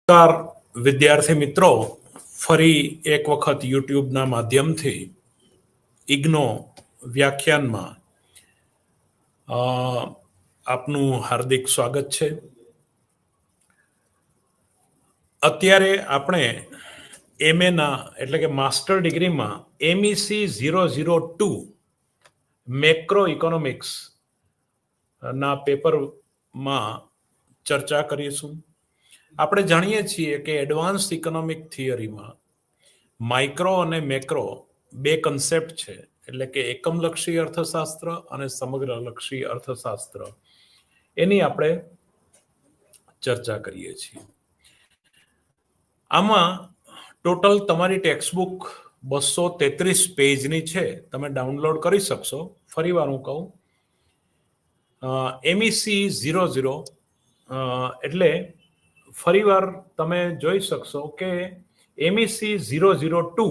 નમસ્કાર વિદ્યાર્થી મિત્રો, ફરી એક વખત યુટ્યુબના માધ્યમથી ઇગ્નો વ્યાખ્યાનમાં આપનું હાર્દિક સ્વાગત છે. અત્યારે આપણે એમએના એટલે કે માસ્ટર ડિગ્રીમાં MEC 002 મેક્રો ઇકોનોમિક્સ ના પેપરમાં ચર્ચા કરીશું. આપણે જાણીએ છીએ કે એડવાન્સ ઇકોનોમિક થિયરીમાં માઇક્રો અને મેક્રો બે કન્સેપ્ટ છે, એટલે કે એકમલક્ષી અર્થશાસ્ત્ર અને સમગ્રલક્ષી અર્થશાસ્ત્ર, એની આપણે ચર્ચા કરીએ છીએ. આમાં ટોટલ તમારી ટેક્સ્ટબુક 233 પેજની છે, તમે ડાઉનલોડ કરી શકશો. ફરી વાર હું કહું, MEC 00 એટલે ફરીવાર તમે જોઈ શકશો કે MEC 002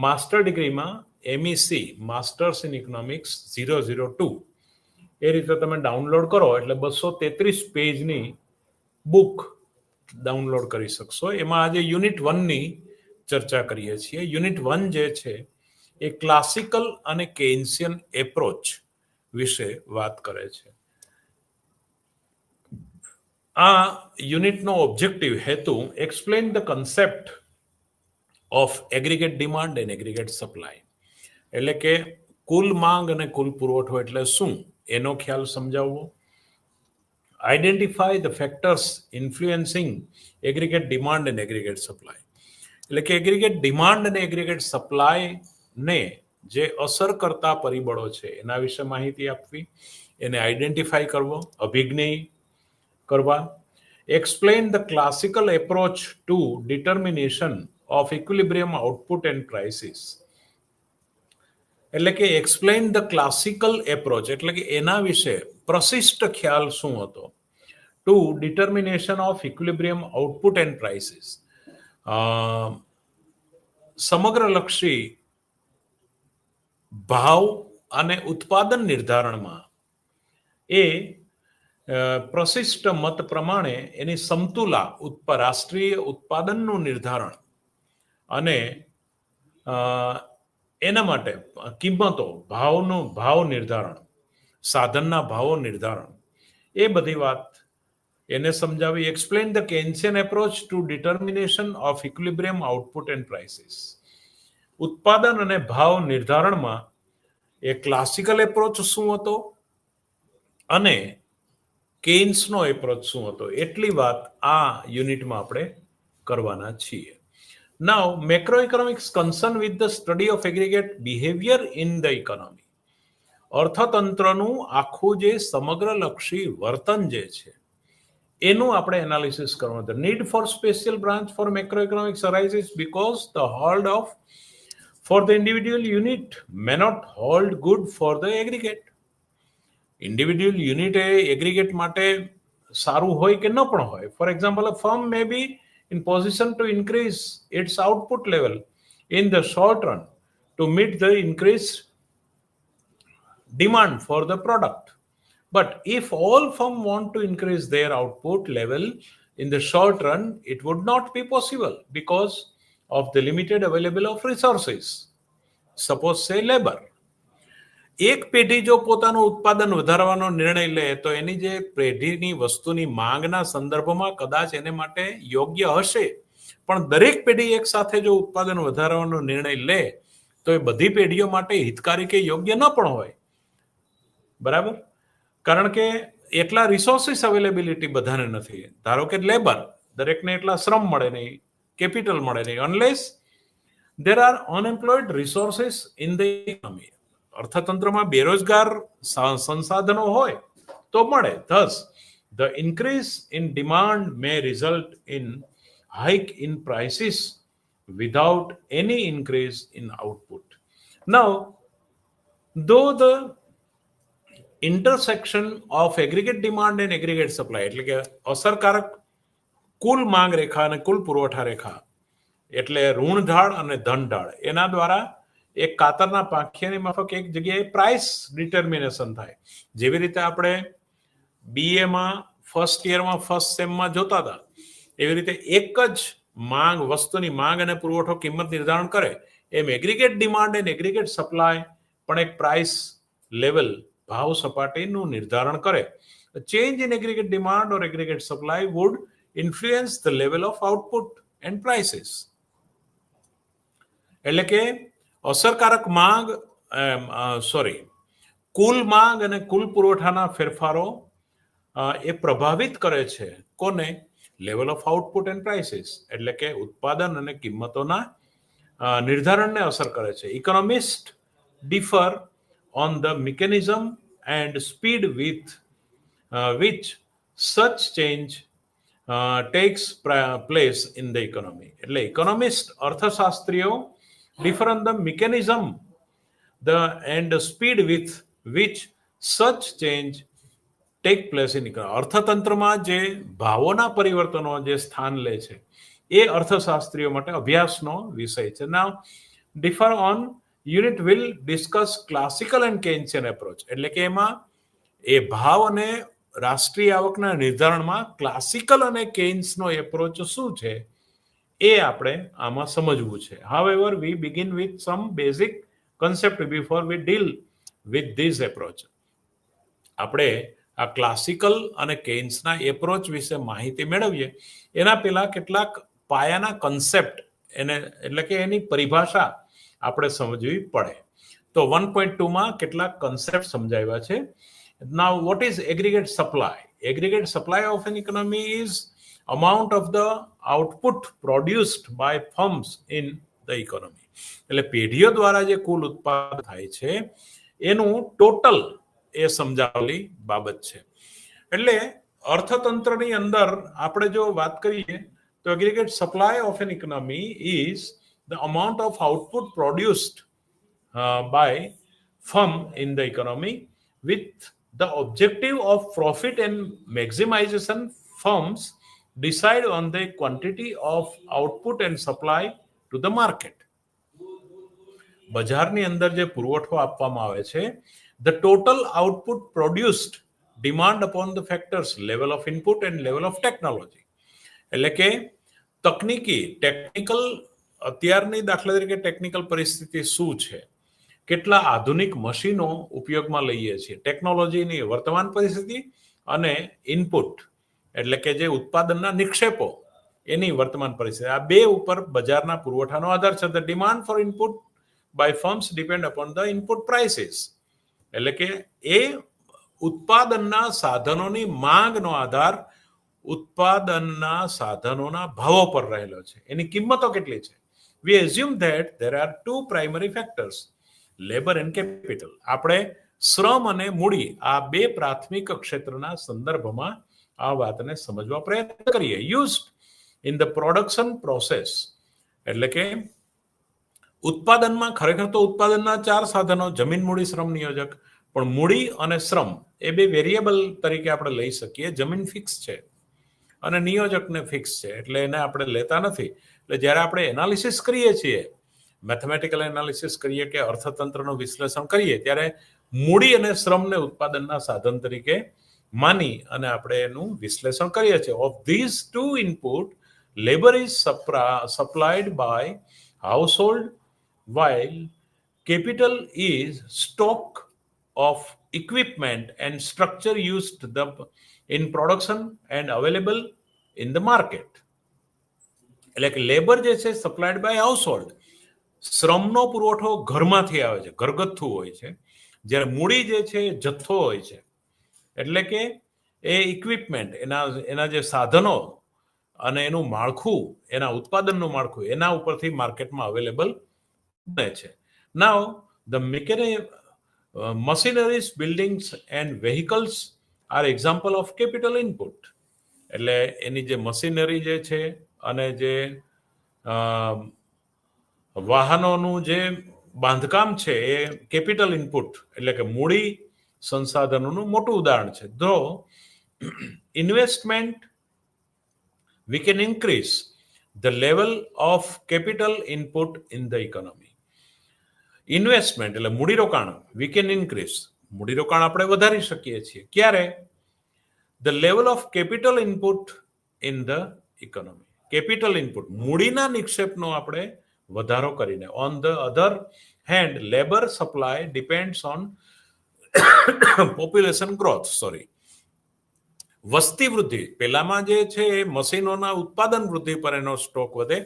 માસ્ટર ડિગ્રીમાં MEC માસ્ટર્સ ઇન ઇકોનોમિક્સ 002 એ રીતે તમે ડાઉનલોડ કરો એટલે 233 પેજની બુક ડાઉનલોડ કરી શકશો. એમાં આજે યુનિટ 1ની ચર્ચા કરીએ છીએ. યુનિટ 1 જે છે એ ક્લાસિકલ અને કેન્સિયન એપ્રોચ વિશે વાત કરે છે. આ યુનિટનો ઓબ્જેક્ટિવ હેતુ explain the concept of aggregate demand and aggregate supply, એટલે કે કુલ માંગ અને કુલ પુરવઠો એટલે શું એનો ખ્યાલ સમજાવવો. Identify the factors influencing aggregate demand and aggregate supply, એટલે કે એગ્રીગેટ ડિમાન્ડ અને એગ્રીગેટ સપ્લાયને જે અસર કરતા પરિબળો છે એના વિશે માહિતી આપવી, એને આઈડેન્ટિફાઈ કરવો, અભિજ્ઞ કરવા. Explain the classical approach to determination of equilibrium output and prices, એટલે કે એક્સપ્લેન ધ ક્લાસિકલ એપ્રોચ એટલે કે એના વિશે પ્રશિષ્ટ ખ્યાલ શું હતો. To determination of equilibrium output and prices, સમગ્રલક્ષી ભાવ અને ઉત્પાદન નિર્ધારણમાં એ પ્રશિષ્ટ મત પ્રમાણે એની સમતુલા રાષ્ટ્રીય ઉત્પાદનનું નિર્ધારણ અને એના માટે કિંમતો, ભાવ નિર્ધારણ, સાધનના ભાવો નિર્ધારણ, એ બધી વાત એને સમજાવી. Explain the Keynesian approach to determination of equilibrium output and prices, ઉત્પાદન અને ભાવ નિર્ધારણમાં એ ક્લાસિકલ એપ્રોચ શું હતો અને કેન્સનો એપ્રોચ શું હતો, એટલી વાત આ યુનિટમાં આપણે કરવાના છીએ. Now, macroeconomics concern with the study of aggregate behavior in the economy. અર્થતંત્રનું આખું જે સમગ્રલક્ષી વર્તન જે છે એનું આપણે એનાલિસિસ કરવાનું. The need for special branch for macroeconomics arises because the hold of for the individual unit may not hold good for the aggregate. Individual unit A aggregate માટે સારું હોય કે ન પણ હોય. For example, a firm may be in position to increase its output level in the short run to meet the increased demand for the product. But if all firms want to increase their output level in the short run, it would not be possible because of the limited available of resources. Suppose say labor. એક પેઢી જો પોતાનું ઉત્પાદન વધારવાનો નિર્ણય લે તો એની જે પેઢીની વસ્તુની માંગના સંદર્ભમાં કદાચ એને માટે યોગ્ય હશે, પણ દરેક પેઢી એક સાથે જો ઉત્પાદન વધારવાનો નિર્ણય લે તો એ બધી પેઢીઓ માટે હિતકારી કે યોગ્ય ન પણ હોય. બરાબર? કારણ કે એટલા રિસોર્સિસ અવેલેબિલિટી બધાને નથી. ધારો કે લેબર, દરેકને એટલા શ્રમ મળે નહીં, કેપિટલ મળે નહીં, unless there are unemployed resources in the economy. અર્થતંત્રમાં બેરોજગાર સંસાધનો હોય તો મળે. Thus, the increase in demand may result in hike in prices without any increase in output. Now, though the intersection of aggregate demand and aggregate supply, એટલે કે અસરકારક કુલ માંગ રેખા અને કુલ પુરવઠા રેખા, એટલે ઋણ ઢાળ અને ધન ઢાળ, એના દ્વારા એક કાતરના પાંખિયાની માફક એક જગ્યાએ પ્રાઇસ ડિટર્મિનેશન થાય. જેવી રીતે આપણે BA માં ફર્સ્ટ યરમાં ફર્સ્ટ સેમમાં જોતા હતા એવી રીતે એક જ માંગ, વસ્તુની માંગ અને પુરવઠો કિંમત નિર્ધારણ કરે, એમ aggregate demand and aggregate supply પણ એક પ્રાઇસ લેવલ, ભાવ સપાટીનું નિર્ધારણ કરે. Change in aggregate demand or aggregate supply would influence the level of output and prices. એટલે કે અસરકારક માંગ, કુલ માંગ અને કુલ પુરવઠાના ફેરફારો એ પ્રભાવિત કરે છે કોને? Level of output and prices, એટલે કે ઉત્પાદન અને કિંમતોના નિર્ધારણને અસર કરે છે. Economist differ on the mechanism and speed with which such change takes place in the economy. એટલે ઇકોનોમિસ્ટ, અર્થશાસ્ત્રીઓ differ on the mechanism and speed with which such change take place in economy. અર્થતંત્રમાં જે ભાવોના પરિવર્તનો જે સ્થાન લે છે એ અર્થશાસ્ત્રીઓ માટે અભ્યાસનો વિષય છે. Now differ on unit will discuss classical and Keynesian approach, એટલે કે એમાં એ ભાવ અને રાષ્ટ્રીય આવકના નિર્ધારણમાં ક્લાસિકલ અને કેન્સનો એપ્રોચ શું છે એ આપણે આમાં સમજવું છે. However we begin with some basic concept before we deal with this approach. આપણે આ ક્લાસિકલ અને કેન્સના એપ્રોચ વિશે માહિતી મેળવીએ એના પહેલા કેટલાક પાયાના કન્સેપ્ટ, એને એટલે કે એની પરિભાષા આપણે સમજવી પડે. તો 1.2માં કેટલાક કન્સેપ્ટ સમજાવ્યા છે. Now, what is aggregate supply? Aggregate supply of an economy is amount of the output produced by firms in the economy. એટલે પેઢીઓ દ્વારા જે કુલ ઉત્પાદન થાય છે એનું ટોટલ એ સમજાવેલી બાબત છે. એટલે અર્થતંત્રની અંદર આપણે જો વાત કરીએ તો aggregate supply of an economy is the amount of output produced by firm in the economy with the objective of profit and maximization. Firms decide on the quantity of output and supply to the market. બજારની અંદર જે પુરવઠો આપવામાં આવે છે, the total output produced demand upon the factors level of input and level of technology. એટલે કે technical અત્યારની દાખલા તરીકે ટેકનિકલ પરિસ્થિતિ શું છે, કેટલા આધુનિક મશીનો ઉપયોગમાં લઈએ છીએ, ટેકનોલોજીની વર્તમાન પરિસ્થિતિ અને ઇનપુટ એટલે કે જે ઉત્પાદનના નિક્ષેપો એની વર્તમાન પરિસ્થિતિ, આ બે ઉપર બજારના પુરવઠાનો આધાર છે. The demand for input by firms depend upon the input prices, એટલે કે એ ઉત્પાદનના સાધનોની માંગનો આધાર ઉત્પાદનના સાધનોના ભાવો પર રહેલો છે, એની કિંમતો કેટલી છે. We assume that there are two primary factors, labour and capital. આપણે શ્રમ અને મૂડી આ બે પ્રાથમિક ક્ષેત્રના સંદર્ભમાં આ વાતને સમજવા પ્રયત્ન કરીએ. Used in the production process, એટલે કે ઉત્પાદનમાં ખરેખર તો ઉત્પાદનના 4 સાધનો, જમીન, મૂડી, શ્રમ, નિયોજક. પણ મૂડી અને શ્રમ એ બે વેરિયેબલ તરીકે આપણે લઈ શકીએ. જમીન ફિક્સ છે અને નિયોજકને ફિક્સ છે, એટલે એને આપણે લેતા નથી. એટલે જ્યારે આપણે એનાલિસિસ કરીએ છીએ, મેથેમેટિકલ એનાલિસિસ કરીએ કે અર્થતંત્રનું વિશ્લેષણ કરીએ, ત્યારે મૂડી અને શ્રમને ઉત્પાદનના સાધન તરીકે માની અને આપણે એનું વિશ્લેષણ કરીએ છીએ. Of these two input, labour is supplied by household while capital is stock of equipment and structure used in production and available in the market. એટલે કે લેબર જે છે સપ્લાયડ બાય હાઉસહોલ્ડ, શ્રમનો પુરવઠો ઘરમાંથી આવે છે, ઘરગથ્થુ હોય છે. જ્યારે મૂડી જે છે જથ્થો હોય છે, એટલે કે એ ઇક્વિપમેન્ટ, એના જે સાધનો અને એનું માળખું, એના ઉત્પાદનનું માળખું, એના ઉપરથી માર્કેટમાં અવેલેબલ બને છે. Now the machineries, buildings and vehicles are example of capital input. એટલે એની જે મશીનરી જે છે અને જે વાહનોનું જે બાંધકામ છે એ કેપિટલ ઇનપુટ એટલે કે મૂડી સંસાધનોનું મોટું ઉદાહરણ છે. ધો investment we can increase the level of capital input in the economy. Investment એટલે મૂડીરોકાણ, we can increase, મૂડીરોકાણ આપણે વધારી શકીએ છીએ. ક્યારે? The level of capital input in the economy. Capital input મૂડીના નિક્ષેપનો આપણે વધારો કરીને. On the other hand labour supply depends on population growth. વસ્તી વૃદ્ધિ પેલામાં જે છે એ મશીનોના ઉત્પાદન વૃદ્ધિ પર એનો સ્ટોક વધે,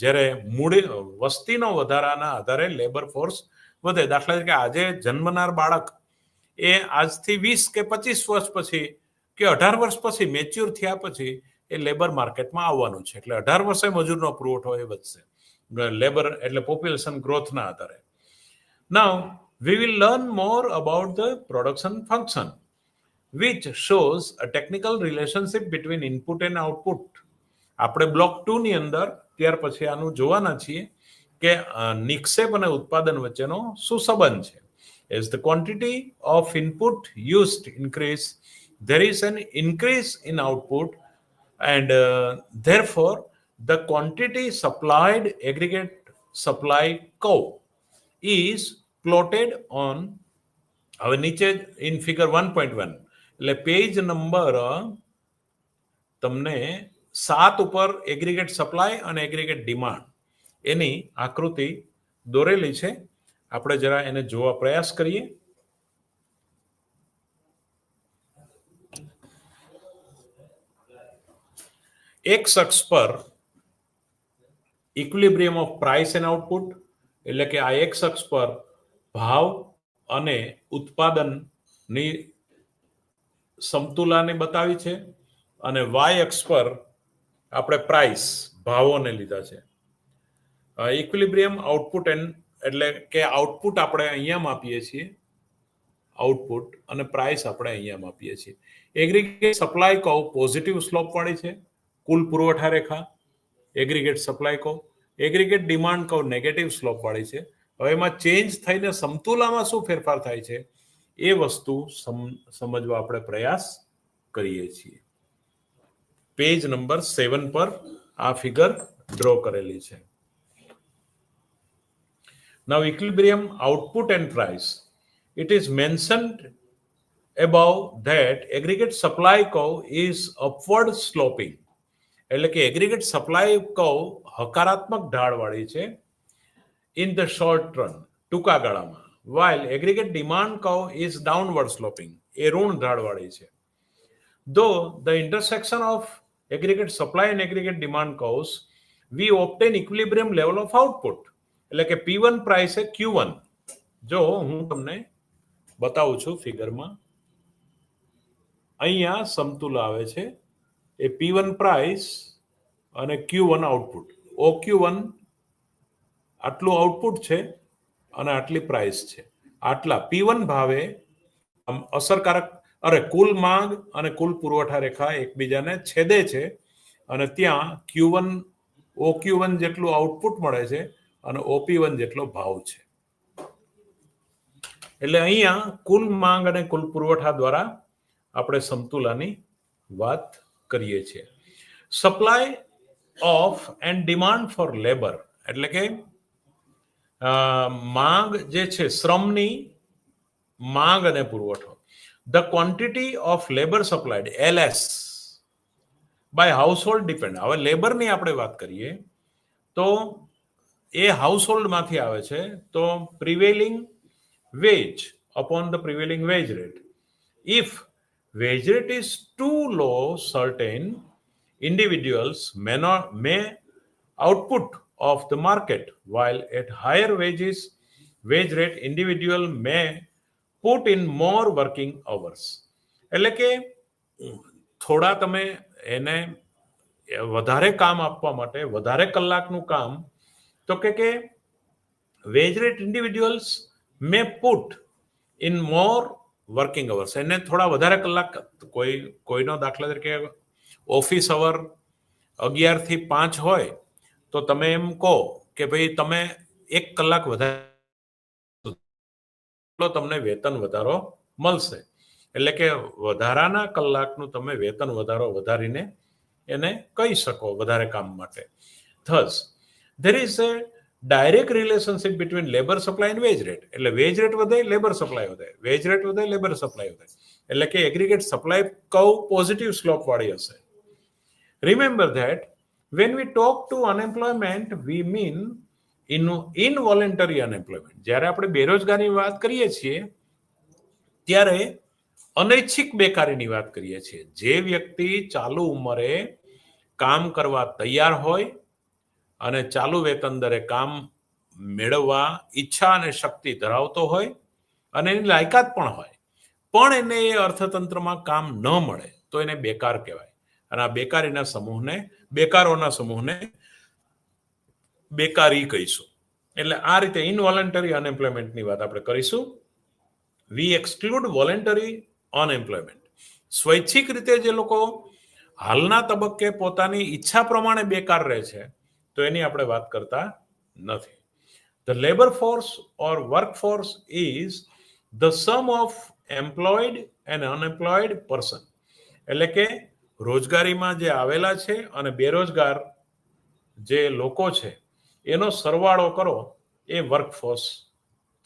જ્યારે મૂડી વસ્તીનો વધારાના આધારે લેબર ફોર્સ વધે. દાખલા તરીકે આજે જન્મનાર બાળક એ આજથી 20 કે 25 વર્ષ પછી કે 18 વર્ષ પછી મેચ્યોર થયા પછી એ લેબર માર્કેટમાં આવવાનું છે. એટલે 18 વર્ષે મજૂરનો પુરવઠો એ વધશે લેબર એટલે પોપ્યુલેશન ગ્રોથના આધારે. નાઉ we will learn more about the production function, which shows a technical relationship between input and output. આપણે બ્લોક 2 ની અંદર ત્યાર પછી આનું જોવાના છીએ કે નિક્ષેપ અને ઉત્પાદન વચ્ચેનો શું સંબંધ છે. As the quantity of input used increase, there is an increase in output, and therefore the quantity supplied aggregate supply curve is plotted on, હવે નીચે ઇન ફિગર 1.1 એટલે પેજ નંબર તમને 7 ઉપર એગ્રીગેટ સપ્લાય અને એગ્રીગેટ ડિમાન્ડ એની આકૃતિ દોરેલી છે. આપણે જરા એને જોવા પ્રયાસ કરીએ. એક અક્ષ પર equilibrium of price and output, એટલે કે આ એક અક્ષ પર ભાવ અને ઉત્પાદનની સમતુલાને બતાવી છે, અને વાય અક્ષ પર આપણે પ્રાઇસ ભાવોને લીધા છે. ઇક્વિલિબ્રિયમ આઉટપુટ એટલે કે આઉટપુટ આપણે અહીંયા માપીએ છીએ આઉટપુટ, અને પ્રાઇસ આપણે અહીંયા માપીએ છીએ. એગ્રીગેટ સપ્લાય કહો પોઝિટિવ સ્લોપ વાળી છે, કુલ પુરવઠા રેખા એગ્રીગેટ સપ્લાય કહો. એગ્રીગેટ ડિમાન્ડ કહો નેગેટિવ સ્લોપ વાળી છે. હવે એમાં ચેન્જ થઈને સમતુલામાં શું ફેરફાર થાય છે એ વસ્તુ સમજવા આપણે પ્રયાસ કરીએ છીએ. પેજ નંબર 7 પર આ ફિગર ડ્રો કરેલી છે. Now equilibrium output and price. It is mentioned above that aggregate supply curve is upward sloping. એટલે કે એગ્રીગેટ સપ્લાય કર્વ હકારાત્મક ઢાળવાળી છે in the short run, ટૂંકા ગાળામાં, while aggregate demand curve is downward sloping, એ ઋણ ઢાળવાળી છે. Though the intersection of aggregate supply and aggregate demand curves, we obtain equilibrium level of output. એટલે કે P1 પ્રાઇસ એ Q1. જો હું તમને બતાવું છું ફિગરમાં, અહીંયા સમતુલા આવે છે. એ P1 પ્રાઇસ અને Q1 આઉટપુટ. OQ1 આટલું આઉટપુટ છે અને આટલી પ્રાઇસ છે. આટલા P1 ભાવે અસરકારક કુલ માંગ અને કુલ પુરવઠા રેખા એકબીજાને છેદે છે, અને ત્યાં Q1 OQ1 જેટલું આઉટપુટ મળે છે અને OP1 જેટલો ભાવ છે. એટલે અહીંયા કુલ માંગ અને કુલ પુરવઠા દ્વારા આપણે સમતુલાની વાત કરીએ છીએ. Supply of and demand for labour, એટલે કે માંગ જે છે શ્રમની માંગ અને પુરવઠો. The quantity of labour supplied LS by household depend. હવે લેબરની આપણે વાત કરીએ તો એ હાઉસહોલ્ડમાંથી આવે છે, તો prevailing veg upon the prevailing veg rate. If wage rate is too low, certain individuals may output of the market, while at higher wage rate individual may put in more working hours. એટલે કે થોડા તમે એને વધારે કામ આપવા માટે વધારે કલાકનું કામ, તો કે wage rate individuals may put in more working hours. એને થોડા વધારે કલાક, કોઈનો દાખલા તરીકે ઓફિસ અવર 11 થી 5 હોય તો તમે એમ કહો કે ભાઈ તમે 1 કલાક વધારે તમને વેતન વધારો મળશે. એટલે કે વધારાના કલાકનું તમે વેતન વધારીને એને કહી શકો વધારે કામ માટે. Thus, there is a direct relationship between labour supply and veg rate. એટલે વેજ રેટ વધે, લેબર સપ્લાય વધે, વેજ રેટ વધે, લેબર સપ્લાય વધે. એટલે કે aggregate supply curve positive slope વાળી હશે. Remember that When we talk to unemployment, we mean involuntary unemployment. જ્યારે આપણે બેરોજગારીની વાત કરીએ છીએ ત્યારે અનૈચ્છિક બેકારીની વાત કરીએ છીએ. જે વ્યક્તિ ચાલુ ઉંમરે કામ કરવા તૈયાર હોય અને ચાલુ વેતન દરે કામ મેળવવા ઈચ્છા અને શક્તિ ધરાવતો હોય અને એની લાયકાત પણ હોય, પણ એને એ અર્થતંત્રમાં કામ ન મળે તો એને બેકાર કહેવાય. અને આ બેકારોના સમૂહને બેકારી કહીશું. એટલે આ રીતે ઇનવોલન્ટરી અનએમ્પ્લોયમેન્ટની વાત આપણે કરીશું. વી એક્સક્લુડ વોલન્ટરી અનએમ્પ્લોયમેન્ટ. સ્વૈચ્છિક રીતે જે લોકો હાલના તબક્કે પોતાની ઈચ્છા પ્રમાણે બેકાર રહે છે તો એની આપણે વાત કરતા નથી. The labor force or workforce is the sum of employed and unemployed person. એટલે કે રોજગારીમાં જે આવેલા છે અને બેરોજગાર જે લોકો છે એનો સરવાળો કરો એ વર્કફોર્સ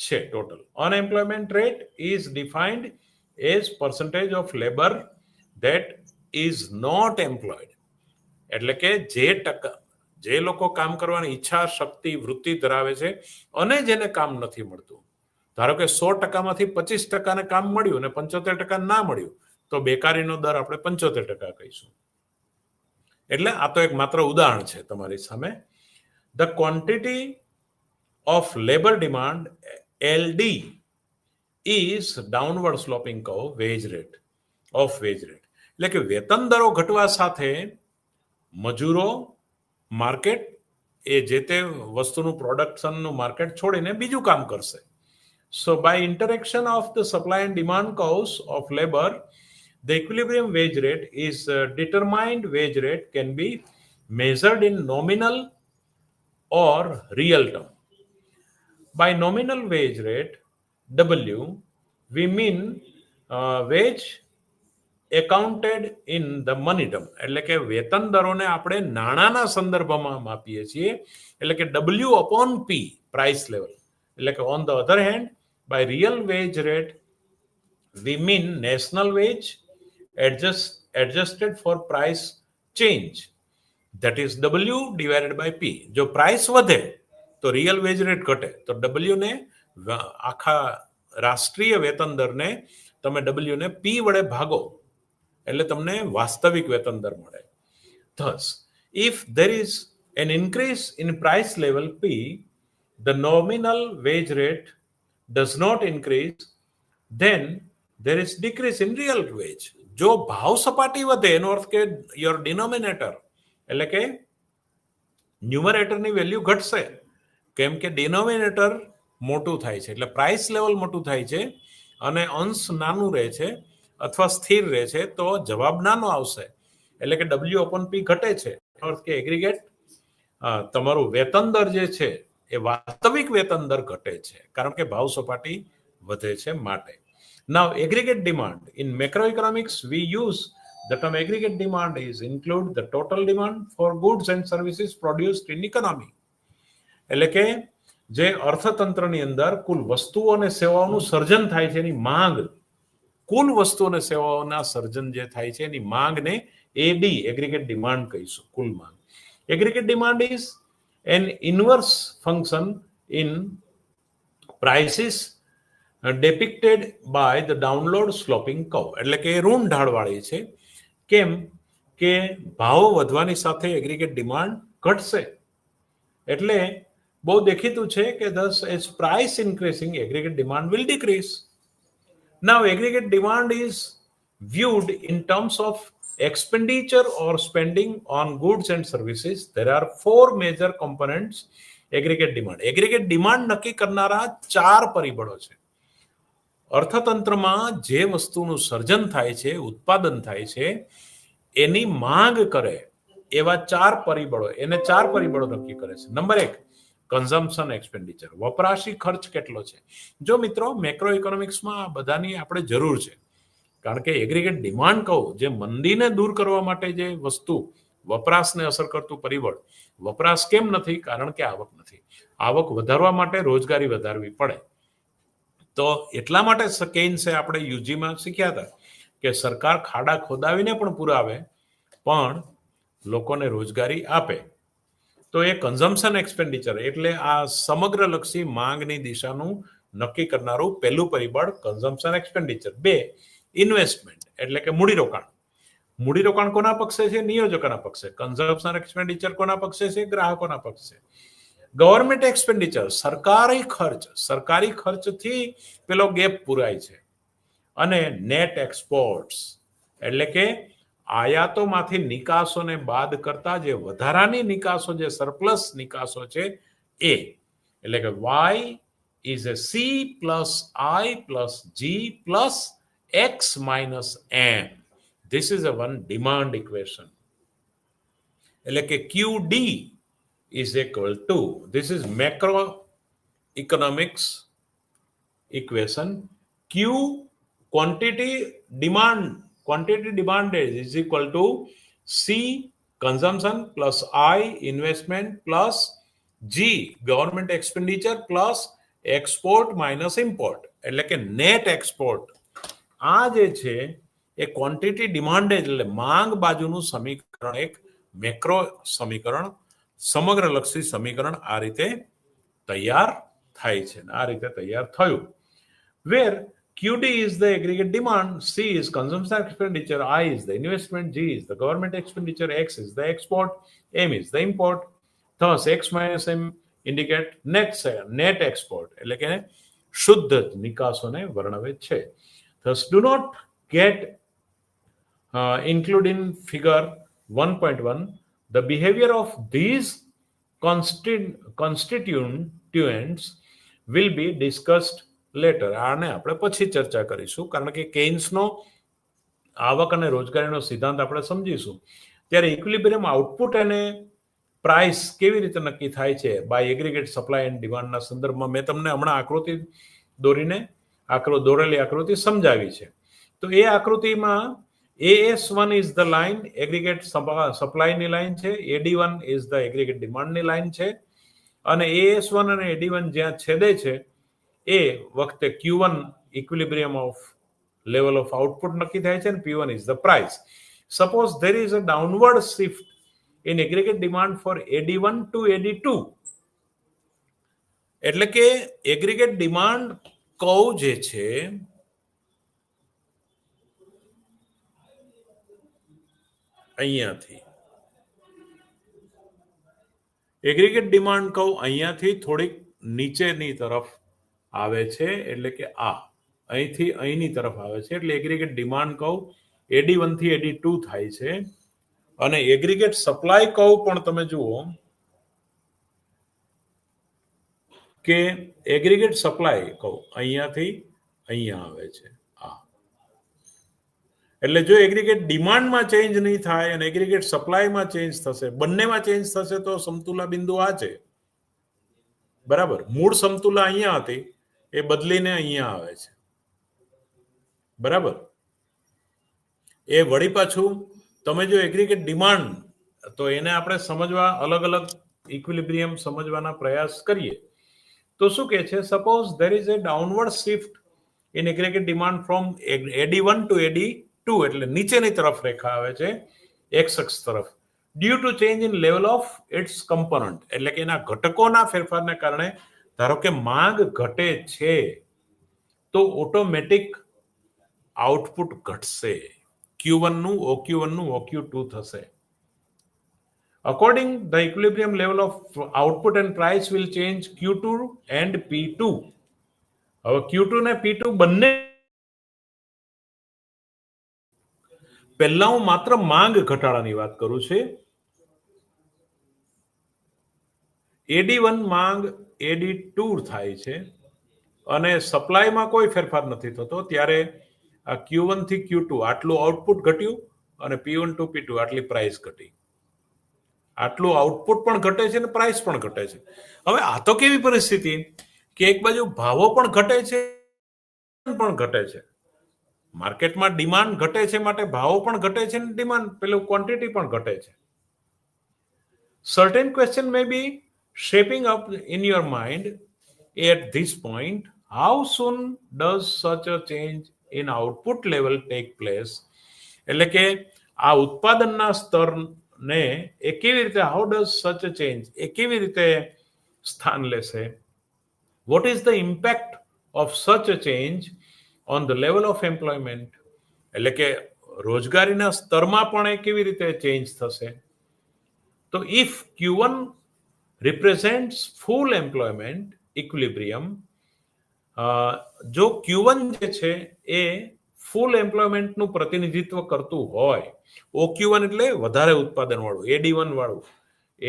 છે total. Unemployment rate is defined as percentage of labour that is not employed. એટલે કે જે લોકો કામ કરવાની ઈચ્છા, શક્તિ, વૃત્તિ ધરાવે છે અને જેને કામ નથી મળતું. ધારો કે 100%માંથી 25%ને કામ મળ્યું અને 75% ના મળ્યું તો બેકારીનો દર આપણે 75% કહીશું. એટલે આ તો એક માત્ર ઉદાહરણ છે તમારી સામે. The quantity of labour demand LD is downward sloping curve wage rate. એટલે કે વેતન દરો ઘટવા સાથે મજૂરો માર્કેટ એ જે તે વસ્તુનું પ્રોડક્શનનું માર્કેટ છોડીને બીજું કામ કરશે. So by interaction of the supply and demand curves of labour, the equilibrium wage rate is determined. Wage rate can be measured in nominal or real term. By nominal wage rate, W, we mean wage accounted in the money term. એટલે કે વેતન દરોને આપણે નાણાના સંદર્ભમાં માપીએ છીએ. એટલે કે W upon P, price level. એટલે કે on the other hand, by real wage rate, we mean national wage adjusted for price change. That is W divided by P. જો પ્રાઇસ વધે તો રિયલ વેજ રેટ ઘટે. તો W ને આખા રાષ્ટ્રીય વેતન દરને તમે W ને P વડે ભાગો એટલે તમને વાસ્તવિક વેતન દર મળે. Thus, if there is an increase in price level P, the nominal wage rate does not increase, then there is decrease in real wage. જો ભાવ સપાટી વધે એનો અર્થ કે યોર ડિનોમિનેટર એટલે કે ન્યુમરેટરની વેલ્યુ ઘટશે, કેમ કે ડિનોમિનેટર મોટું થાય છે એટલે પ્રાઇસ લેવલ મોટું થાય છે અને અંશ નાનું રહે છે અથવા સ્થિર રહે છે તો જવાબ નાનો આવશે. એટલે કે W upon P ઘટે છે અર્થ કે એગ્રીગેટ તમારું વેતન દર જે છે એ વાસ્તવિક વેતન દર ઘટે છે કારણ કે ભાવ સપાટી વધે છે માટે. Now, aggregate demand. In macroeconomics, we use the term aggregate demand is include the total demand for goods and services produced in economy. એટલે કે જે અર્થતંત્રની અંદર કુલ વસ્તુઓ અને સેવાઓનું સર્જન થાય છે એની માંગ, કુલ વસ્તુ અને સેવાઓના સર્જન જે થાય છે એની માંગને AD એગ્રીગેટ ડિમાન્ડ કહીશું. કુલ માંગ. Aggregate demand is an inverse function in prices depicted by the downward sloping curve. એટલે કે ઋણ ઢાળવાળી છે. કેમ કે ભાવ વધવાની સાથે એગ્રીગેટ ડિમાન્ડ ઘટશે. એટલે બહુ દેખીતું છે કે thus as price increasing aggregate demand will decrease. Now aggregate demand is viewed in terms of expenditure or spending on goods and services. There are 4 major components aggregate demand. aggregate demand નક્કી કરનારા 4 પરિબળો છે. અર્થતંત્રમાં જે વસ્તુનું સર્જન થાય છે, ઉત્પાદન થાય છે એની માંગ કરે એવા 4 પરિબળો, એને 4 પરિબળો નક્કી કરે છે. નંબર 1, કન્ઝમ્પશન એક્સપેન્ડિચર, વપરાશી ખર્ચ કેટલો છે. જો મિત્રો મેક્રો ઇકોનોમિક્સમાં આ બધાની આપણે જરૂર છે કારણ કે એગ્રીગેટ ડિમાન્ડ કહું જે મંદીને દૂર કરવા માટે જે વસ્તુ વપરાશને અસર કરતું પરિબળ, વપરાશ કેમ નથી? કારણ કે આવક નથી. આવક વધારવા માટે રોજગારી વધારવી પડે. તો એટલા માટે કેઇન્સે આપણે યુજીમાં શીખ્યા હતા કે સરકાર ખાડા ખોદાવીને પણ પુરાવે પણ લોકોને રોજગારી આપે. તો એ કન્ઝમ્પશન એક્સપેન્ડિચર એટલે આ સમગ્ર લક્ષી માંગની દિશાનું નક્કી કરનારું પહેલું પરિબળ કન્ઝમ્પશન એક્સપેન્ડિચર. 2, ઇન્વેસ્ટમેન્ટ એટલે કે મૂડીરોકાણ. મૂડીરોકાણ કોના પક્ષે છે? નિયોજકોના પક્ષે. કન્ઝમ્પશન એક્સપેન્ડિચર કોના પક્ષે છે? ગ્રાહકોના પક્ષે. ગવર્મેન્ટ એક્સપેન્ડિચર સરકારી ખર્ચથી પેલો ગેપ પૂરાય છે. અને નેટ એક્સપોર્ટ્સ એટલે કે આયાતોમાંથી નિકાસોને બાદ કરતા જે વધારાની નિકાસો, જે સરપ્લસ નિકાસો છે એ, એટલે કે Y is a C plus I plus G plus X minus M. This is a one demand equation. એટલે કે Q D is equal to, this is macroeconomics equation, Q quantity demanded is equal to C consumption plus I investment plus G government expenditure plus export minus import. એટલે કે net export આ જે છે એ quantity demanded એટલે માંગ બાજુનું સમીકરણ, એક મેક્રો સમીકરણ, સમગ્ર લક્ષી સમીકરણ આ રીતે તૈયાર થાય છે. આ રીતે તૈયાર થયું. વેર QD is the aggregate demand, C is consumption expenditure, I is the investment, G is the government expenditure, X is the export, M is the import. Thus X minus M indicate net export એટલે કે શુદ્ધ નિકાસોને વર્ણવે છે. Thus do not get include in figure 1.1 the behavior of these constituents will be discussed later. આને આપણે પછી ચર્ચા કરીશું, કારણ કે કેઇન્સનો આવક અને રોજગારીનો સિદ્ધાંત આપણે સમજીશું ત્યારે ઇક્વિલિબ્રિયમ આઉટપુટ અને પ્રાઇસ કેવી રીતે નક્કી થાય છે બાય એગ્રીગેટ સપ્લાય એન્ડ ડિમાન્ડના સંદર્ભમાં મેં તમને હમણાં આકૃતિ દોરેલી આકૃતિ સમજાવી છે. તો એ આકૃતિમાં AS1 is the line, aggregate supply ની લાઈન છે. AD1 is the aggregate demand ની લાઈન છે. અને AS1 અને AD1 જ્યાં છેદે છે એ વખતે Q1 equilibrium of level of output નક્કી થાય છે અને P1 is the price. Suppose there is a downward shift in aggregate demand for AD1 to AD2. એટલે કે એગ્રીગેટ ડિમાન્ડ કર્વ જે છે અહીંયાથી, એગ્રીગેટ ડિમાન્ડ કર્વ અહીંયાથી થોડીક નીચેની તરફ આવે છે, એટલે કે આ અહીંથી અહીંની તરફ આવે છે. એટલે એગ્રીગેટ ડિમાન્ડ કર્વ AD1 થી AD2 થાય છે. અને એગ્રીગેટ સપ્લાય કર્વ પણ તમે જુઓ કે એગ્રીગેટ સપ્લાય કર્વ અહીંયાથી અહીંયા આવે છે. એટલે જો એગ્રીગેટ ડિમાન્ડમાં ચેન્જ નહીં થાય અને એગ્રીગેટ સપ્લાયમાં ચેન્જ થશે, બંનેમાં ચેન્જ થશે તો સમતુલા બિંદુ આ છે. બરાબર, મૂળ સમતુલા અહીંયા હતી એ બદલીને અહીંયા આવે છે. બરાબર, એ વળી પાછું તમે જો એગ્રીગેટ ડિમાન્ડ, તો એને આપણે સમજવા અલગ અલગ ઇક્વિલિબ્રિયમ સમજવાના પ્રયાસ કરીએ તો શું કહે છે? Suppose there is a downward shift in aggregate demand from AD1 to AD2 એટલે નીચેની તરફ રેખા આવે છે એક્સ અક્ષ તરફ, due to change in level of its component એટલે કે એના ઘટકોના ફેરફારને કારણે ધારો કે માંગ ઘટે છે તો ઓટોમેટિક આઉટપુટ ઘટશે. Q1 નું OQ1 નું OQ2 થશે. According the equilibrium level of output and price will change Q2 and P2. હવે Q2 ને P2 બંને, પહેલા હું માત્ર માંગ ઘટાડાની વાત કરું છું. AD1 માંગ AD2 થાય છે અને સપ્લાયમાં કોઈ ફેરફાર નથી થતો, ત્યારે આ Q1 થી Q2 આટલું આઉટપુટ ઘટ્યું અને P1 ટુ P2 આટલી પ્રાઇસ ઘટી. આટલું આઉટપુટ પણ ઘટે છે અને પ્રાઇસ પણ ઘટે છે. હવે આ તો કેવી પરિસ્થિતિ કે એક બાજુ ભાવો પણ ઘટે છે પણ ઘટે છે, માર્કેટમાં ડિમાન્ડ ઘટે છે માટે ભાવો પણ ઘટે છે અને ડિમાન્ડ પેલું ક્વોન્ટિટી પણ ઘટે છે. Certain question may be shaping up in your mind at this point. How soon does such a change in output level take place? એટલે કે આ ઉત્પાદનના સ્તર ને એ કેવી રીતે, હાઉ ડઝ સચ અ ચેન્જ એ કેવી રીતે સ્થાન લેશે? What is the impact of સચ અ change on the level of employment? એટલે કે રોજગારીના સ્તરમાં પણ એ કેવી રીતે ચેન્જ થશે? તો if Q1 represents full employment equilibrium, જો Q1 જે છે એ ફૂલ એમ્પ્લોયમેન્ટનું પ્રતિનિધિત્વ કરતું હોય, OQ1 એટલે વધારે ઉત્પાદન વાળું, AD1 વાળું,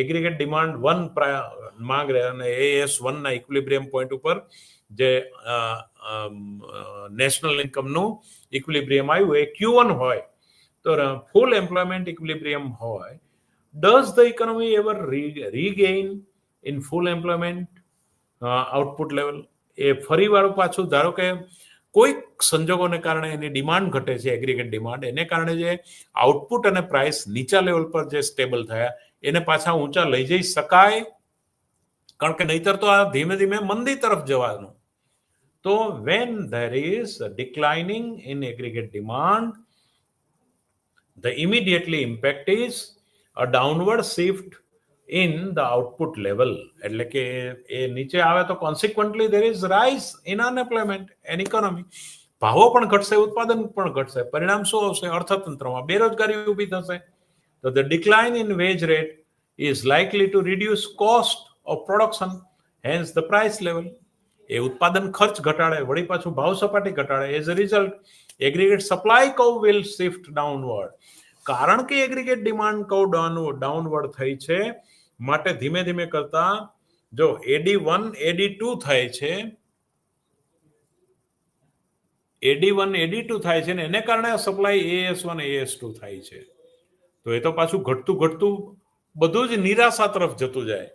એગ્રીગેટ ડિમાન્ડ 1 માંગ રહે અને AS1 ના ઇક્વિલિબ્રિયમ પોઈન્ટ ઉપર જે નેશનલ ઇન્કમનું ઇક્વિલિબ્રિયમ આવ્યું એ Q1 હોય, તો ફૂલ એમ્પ્લોયમેન્ટ ઇક્વિલિબ્રિયમ હોય, does the economy ever regain in full employment output level? એ ફરી વાળું પાછું, ધારો કે કોઈક સંજોગોને કારણે એની ડિમાન્ડ ઘટે છે, એગ્રીગેટ ડિમાન્ડ, એને કારણે જે આઉટપુટ અને પ્રાઇસ નીચા લેવલ પર જે સ્ટેબલ થયા એને પાછા ઊંચા લઈ જઈ શકાય? કારણ કે નહીતર તો આ ધીમે ધીમે મંદી તરફ જવાનું. તો when there is a declining in aggregate demand, the immediately impact is a downward shift in the output level. એટલે કે એ નીચે આવે તો consequently there is rise in unemployment and economy. ભાવો પણ ઘટશે, ઉત્પાદન પણ ઘટશે. પરિણામ શું આવશે? અર્થતંત્રમાં બેરોજગારી ઊભી થશે. તો the decline in wage rate is likely to reduce cost of production, hence the price level. એ ઉત્પાદન ખર્ચ ઘટાડે, વળી પાછું ભાવ સપાટી ઘટાડે. As a result aggregate supply curve will shift downward. કારણ કે એગ્રીગેટ ડિમાન્ડ કર્વ ડાઉનવર્ડ થઈ છે, માટે ધીમે ધીમે કરતા જો AD1 AD2 થાય છે, AD1 AD2 થાય છે ને એને કારણે સપ્લાય AS1 AS2 થાય છે. તો એ તો પાછું ઘટતું ઘટતું બધું જ નિરાશા તરફ જતું જાય,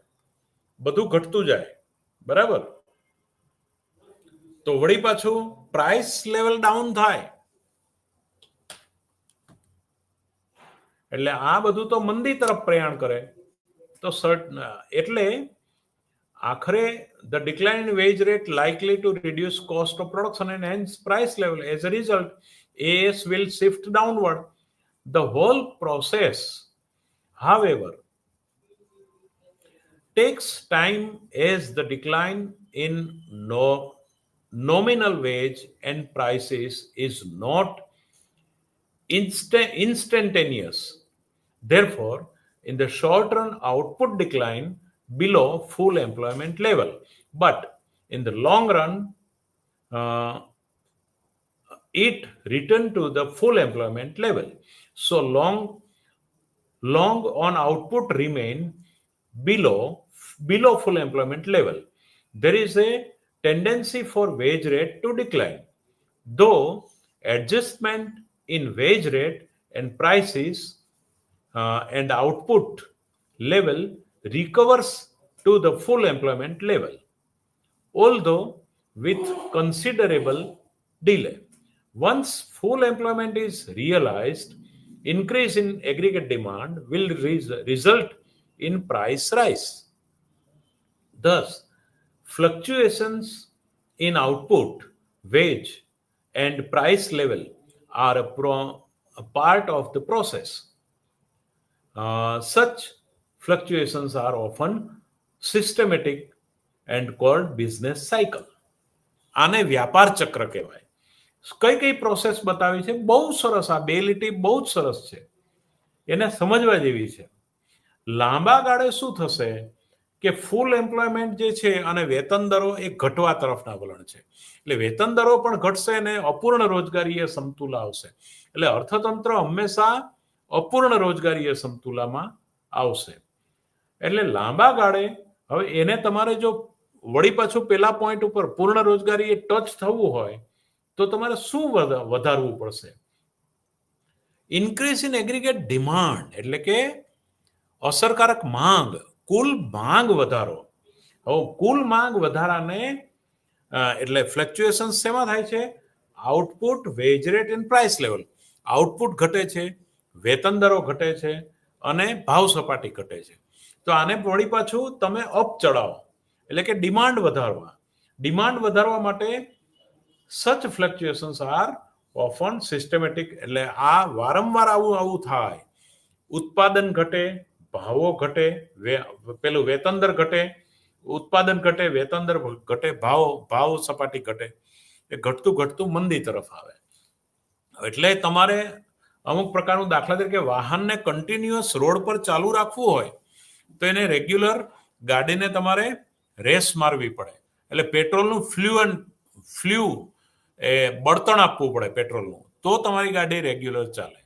બધું ઘટતું જાય, બરાબર? તો વળી પાછું પ્રાઇસ લેવલ ડાઉન થાય, એટલે આ બધું તો મંદી તરફ પ્રયાણ કરે. તો એટલે આખરે the decline in wage rate likely to reduce cost of production and hence price level. As a result, AS will shift downward. The whole process, however, takes time as the decline in nominal wage and prices is not instantaneous. Therefore, in the short run, output decline below full employment level, but in the long run, it return to the full employment level. So long on output remain below full employment level. There is a tendency for wage rate to decline, though adjustment in wage rate and prices and output level recovers to the full employment level, although with considerable delay. Once full employment is realized, increase in aggregate demand will result in price rise. Thus, fluctuations in output, wage, and price level are a part of the process. Such fluctuations are often systematic and called business cycle. આને વ્યાપાર ચક્ર કહેવાય. કઈ કઈ process બતાવી છે, બહુ સરસ. આ બે લીટી બહુ જ સરસ છે, એને સમજવા જેવી છે. લાંબા ગાળે શું થશે કે ફૂલ એમ્પ્લોયમેન્ટ જે છે અને વેતન દરો એ ઘટવા તરફના વલણ છે. એટલે વેતન દરો પણ ઘટશે અને અપૂર્ણ રોજગારીય સમતુલા આવશે. એટલે અર્થતંત્ર હંમેશા અપૂર્ણ રોજગારીય સમતુલામાં આવશે. એટલે લાંબા ગાળે હવે એને તમારે જો વળી પાછું પેલા પોઈન્ટ ઉપર પૂર્ણ રોજગારી ટચ થવું હોય તો તમારે શું વધારવું પડશે? ઇન્ક્રીઝ ઇન એગ્રીગેટ ડિમાન્ડ, એટલે કે અસરકારક માંગ, કુલ માંગ વધારો. હવે કુલ માંગ વધારાને એટલે ફ્લક્ચ્યુએશન્સ શેમાં થાય છે? Output, veg rate and price level. Output ઘટે છે, વેતન દરો ઘટે છે અને ભાવ સપાટી ઘટે છે. તો આને વળી પાછું તમે અપ ચડાવો, એટલે કે ડિમાન્ડ વધારવા માટે સચ ફ્લક્ચ્યુએશન્સ આર ઓફન સિસ્ટમેટિક. એટલે આ વારંવાર આવું થાય. ઉત્પાદન ઘટે, ભાવો ઘટે, પેલું વેતન દર ઘટે, ઉત્પાદન ઘટે, વેતન દર ઘટે, ભાવ સપાટી ઘટે, એ ઘટતું ઘટતું મંદી તરફ આવે. એટલે તમારે અમુક પ્રકારનું દાખલા તરીકે વાહનને કન્ટિન્યુઅસ રોડ પર ચાલુ રાખવું હોય તો એને રેગ્યુલર ગાડીને તમારે રેસ મારવી પડે. એટલે પેટ્રોલનું ફ્લ્યુ એ બળતણ આપવું પડે પેટ્રોલનું, તો તમારી ગાડી રેગ્યુલર ચાલે.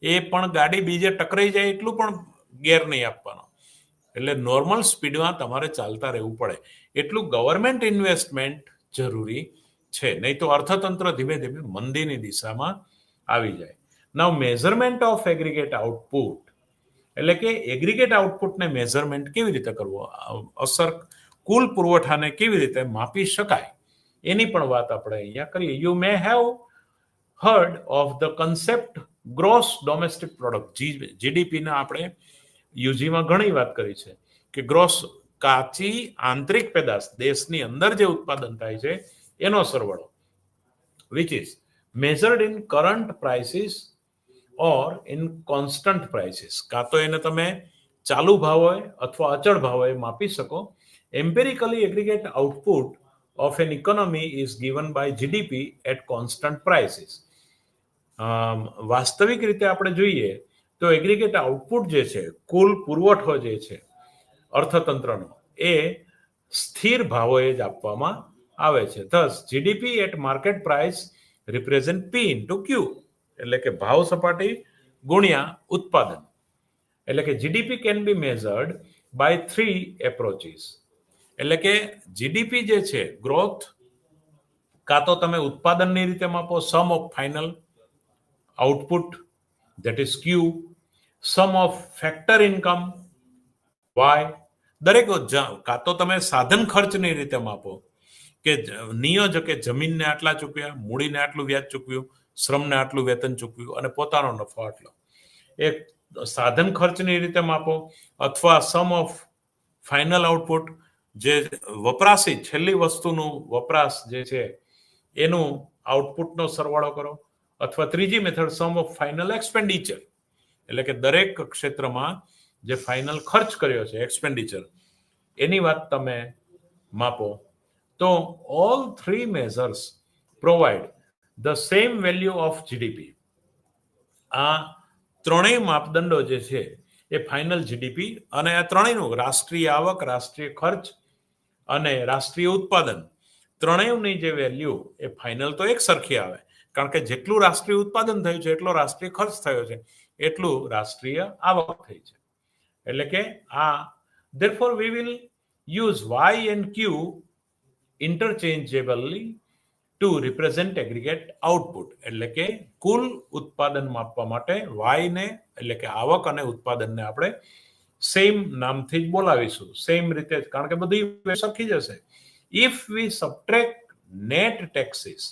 એ પણ ગાડી બીજે ટકરાઈ જાય એટલું પણ ગેર નહીં આપવાનો. એટલે નોર્મલ સ્પીડમાં તમારે ચાલતા રહેવું પડે. એટલું ગવર્મેન્ટ ઇન્વેસ્ટમેન્ટ જરૂરી છે, નહીં તો અર્થતંત્ર ધીમે ધીમે મંદીની દિશામાં આવી જાય. નાઉ મેઝરમેન્ટ ઓફ એગ્રીગેટ આઉટપુટ, એટલે કે એગ્રીગેટ આઉટપુટને મેઝરમેન્ટ કેવી રીતે કરવો, કુલ પુરવઠાને કેવી રીતે માપી શકાય, એની પણ વાત આપણે અહીંયા કરીએ. You may have heard of the concept gross domestic product, જીડીપીના આપણે યુજીમાં ઘણી વાત કરી છે કે ગ્રોસ કાચી આંતરિક પેદાશ, દેશની અંદર જે ઉત્પાદન થાય છે એનો સરવાળો, which is measured in current prices or in constant prices. કાં તો એને તમે ચાલુ ભાવે અથવા અચળ ભાવે માપી શકો. Empirically aggregate output of an economy is given by GDP at constant prices. વાસ્તવિક રીતે આપણે જોઈએ તો એગ્રીગેટ આઉટપુટ જે છે, કુલ પુરવઠો જે છે અર્થતંત્રનો, એ સ્થિર ભાવોએ જ આપવામાં આવે છે. Thus GDP at market price represent P into Q, એટલે કે ભાવ સપાટી ગુણ્યા ઉત્પાદન. એટલે કે GDP can be measured by 3 approaches. એટલે કે જીડીપી જે છે ગ્રોથ, કાં તો તમે ઉત્પાદનની રીતે માપો, sum of final output that is Q, sum of factor income Y. દરેક કાં તો તમે સાધન ખર્ચની રીતે માપો કે નિયોજકે જમીનને આટલા ચૂકવ્યા, મૂડીને આટલું વ્યાજ ચૂકવ્યું, શ્રમને આટલું વેતન ચૂકવ્યું અને પોતાનો નફો આટલો, એ સાધન ખર્ચની રીતે માપો. અથવા સમ ઓફ ફાઇનલ આઉટપુટ, જે વપરાશી છેલ્લી વસ્તુનું વપરાશ જે છે એનું આઉટપુટનો સરવાળો કરો. અથવા ત્રીજી method sum of final expenditure, એટલે કે દરેક ક્ષેત્રમાં જે ફાઇનલ ખર્ચ કર્યો છે એક્સપેન્ડિચર, એની વાત તમે માપો. તો all 3 measures provide the same value of GDP. આ ત્રણેય માપદંડો જે છે એ ફાઇનલ જીડીપી અને આ ત્રણેયનું રાષ્ટ્રીય આવક, રાષ્ટ્રીય ખર્ચ અને રાષ્ટ્રીય ઉત્પાદન, ત્રણેયની જે વેલ્યુ એ ફાઇનલ તો એક સરખી આવે, કારણ કે જેટલું રાષ્ટ્રીય ઉત્પાદન થયું છે એટલો રાષ્ટ્રીય ખર્ચ થયો છે, એટલું રાષ્ટ્રીય આવક થઈ છે. એટલે કે આ therefore we will use y and q interchangeably to represent aggregate output. એટલે કે કુલ ઉત્પાદન માપવા માટે y ને, એટલે કે આવક અને ઉત્પાદનને આપણે સેમ નામથી જ બોલાવીશું, સેમ રીતે જ, કારણ કે બધી સરખી જશે. if we subtract net taxes,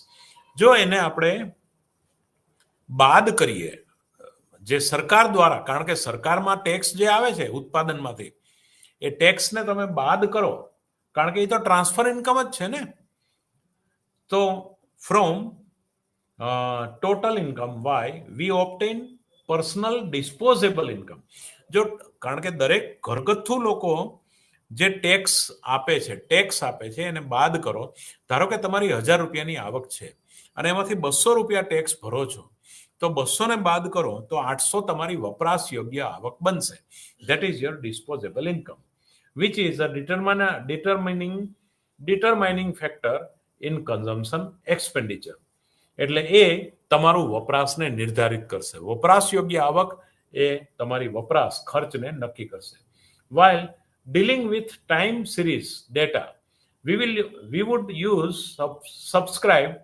જો એને આપણે બાદ કરીએ જે સરકાર દ્વારા, કારણ કે સરકારમાં ટેક્સ જે આવે છે ઉત્પાદનમાંથી, એ ટેક્સને તમે બાદ કરો, કારણ કે એ તો ટ્રાન્સફર ઇન્કમ જ છે ને. તો from total income Y we obtain personal disposable income. જો, કારણ કે દરેક ઘરગથ્થુ લોકો જે ટેક્સ આપે છે એને બાદ કરો. ધારો કે તમારી 1000 રૂપિયાની આવક છે અને એમાંથી 200 રૂપિયા ટેક્સ ભરો છો, તો 200 ને બાદ કરો તો 800 તમારી વપરાશ યોગ્ય આવક બનશે. That is your disposable income, which is a determining factor in consumption expenditure. એટલે એ તમારું વપરાશને નિર્ધારિત કરશે. વપરાશ યોગ્ય આવક એ તમારી વપરાશ ખર્ચને નક્કી કરશે. while dealing with time series data, we would use subscribed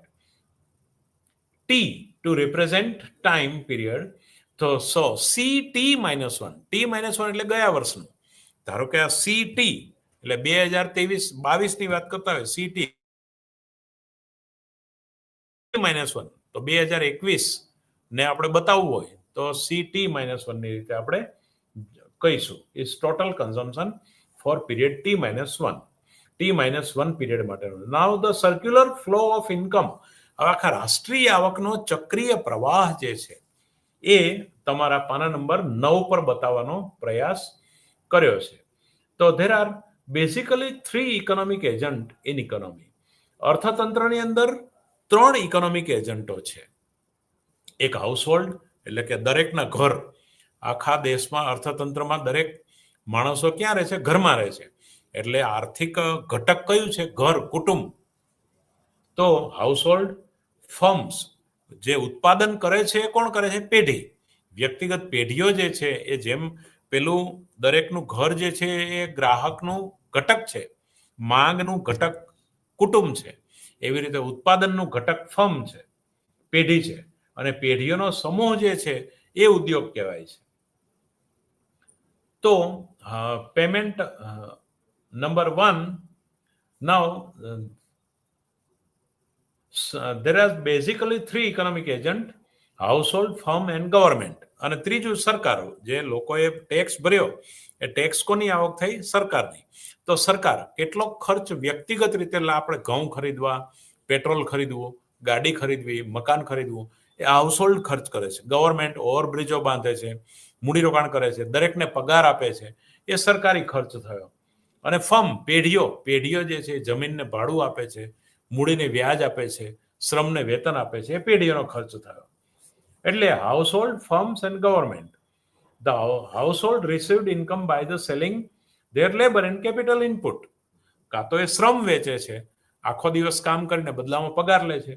T to represent time period. So CT -1, T-1 એટલે ગયા વર્ષનું. ધારો કે આ CT એટલે 2023-22 ની વાત કરતા હોય, CT -1, તો 2021 ને આપણે બતાવવું હોય તો CT -1 ની રીતે આપણે કહીશું. Is total consumption for period T-1, T-1 period માટે. Now the circular flow of income. હવે આખા રાષ્ટ્રીય આવકનો ચક્રીય પ્રવાહ જે છે એ તમારા પાના નંબર 9 પર બતાવવાનો પ્રયાસ કર્યો છે. તો there are basically 3 economic agent in economy. અર્થતંત્રની અંદર 3 ઇકોનોમિક એજન્ટો છે. એક હાઉસહોલ્ડ એટલે કે દરેકના ઘર, આખા દેશમાં અર્થતંત્રમાં દરેક માણસો ક્યાં રહે છે? ઘરમાં રહે છે. એટલે આર્થિક ઘટક કયું છે? ઘર, કુટુંબ. તો હાઉસહોલ્ડ, ફર્મ્સ જે ઉત્પાદન કરે છે એ કોણ કરે છે? પેઢી. વ્યક્તિગત પેઢીઓ જે છે એ જેમ પેલું દરેકનું ઘર જે છે એ ગ્રાહકનું ઘટક છે, માંગનું ઘટક કુટુંબ છે, એવી રીતે ઉત્પાદનનું ઘટક ફર્મ છે, પેઢી છે, અને પેઢીઓનો સમૂહ જે છે એ ઉદ્યોગ કહેવાય છે. તો payment number 1, now there are basically 3 economic agent: household, firm and government. અને ત્રીજું સરકાર, જે લોકોએ ટેક્સ ભર્યો એ ટેક્સ કોની આવક થઈ? સરકારની. તો સરકાર કેટલો ખર્ચ વ્યક્તિગત રીતે, આપણે ઘઉં ખરીદવા, પેટ્રોલ ખરીદવું, ગાડી ખરીદવી, મકાન ખરીદવું, એ હાઉસહોલ્ડ ખર્ચ કરે છે. ગવર્મેન્ટ ઓવરબ્રિજો બાંધે છે, મૂડીરોકાણ કરે છે, દરેકને પગાર આપે છે, એ સરકારી ખર્ચ થયો. અને ફર્મ, પેઢીઓ જે છે જમીનને ભાડું આપે છે, મૂડીને વ્યાજ આપે છે, શ્રમને વેતન આપે છે, એ પેઢીઓનો ખર્ચ થયો. એટલે household, firms and government. The household received income by the selling their labour and capital input. કાં તો એ શ્રમ વેચે છે, આખો દિવસ કામ કરીને બદલામાં પગાર લે છે,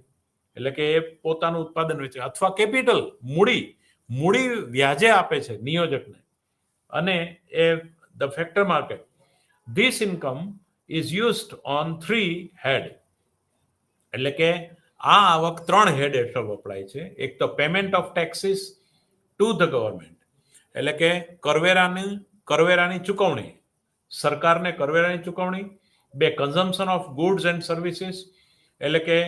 એટલે કે એ પોતાનું ઉત્પાદન વેચે, અથવા કેપિટલ, મૂડી વ્યાજે આપે છે નિયોજકને, અને એ the factor market. This income is used on 3 head. એટલે કે આ આવક 3 હેડ હેઠળ વપરાય છે. એક તો payment of taxes to the government, એટલે કે કરવેરાની ચૂકવણી, સરકારને કરવેરાની ચૂકવણી. 2, consumption of goods and services, એટલે કે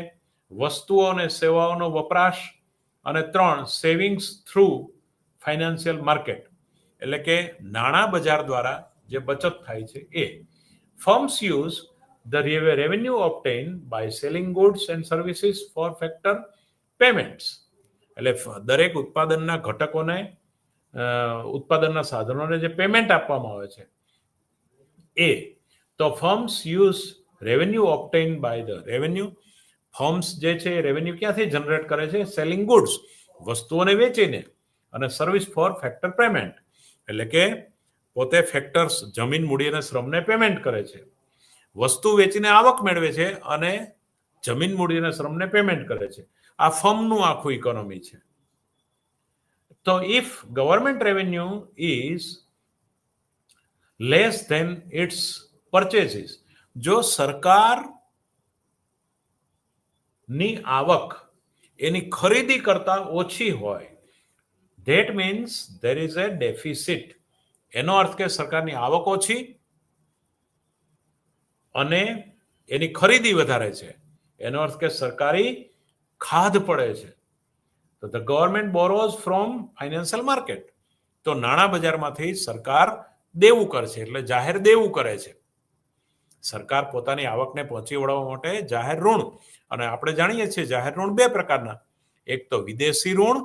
વસ્તુઓ અને સેવાઓનો વપરાશ. અને 3, સેવિંગ્સ થ્રુ ફાઇનાન્શિયલ માર્કેટ, એટલે કે નાણાં બજાર દ્વારા જે બચત થાય છે એ. Firms use the revenue obtained by selling goods and services for factor payments. એટલે દરેક ઉત્પાદનના ઘટકોને, ઉત્પાદનના સાધનોને જે પેમેન્ટ આપવામાં આવે છે એ. તો firms use revenue obtained by the revenue. Firms જે છે એ રેવન્યુ ક્યાંથી જનરેટ કરે છે? સેલિંગ ગુડ્સ, વસ્તુઓને વેચીને, અને સર્વિસ ફોર ફેક્ટર પેમેન્ટ, એટલે કે પોતે ફેક્ટર્સ, જમીન, મૂડી અને શ્રમને પેમેન્ટ કરે છે. વસ્તુ વેચીને આવક મેળવે છે અને જમીન, મૂડી અને શ્રમને પેમેન્ટ કરે છે. આ ફર્મનું આખું ઇકોનોમી છે. તો if government revenue is less than its purchases, જો સરકારની આવક એની ખરીદી કરતા ઓછી હોય, that means there is a deficit. એનો અર્થ કે સરકારની આવક ઓછી અને એની ખરીદી વધારે છે, એનો અર્થ કે સરકારી ખાધ પડે છે. તો the government borrows from financial market. તો નાણાં બજારમાંથી સરકાર દેવું કરશે, એટલે જાહેર દેવું કરે છે. સરકાર પોતાની આવકને પહોંચી વળવા માટે જાહેર ઋણ, અને આપણે જાણીએ છીએ જાહેર ઋણ 2 પ્રકારના: એક તો વિદેશી ઋણ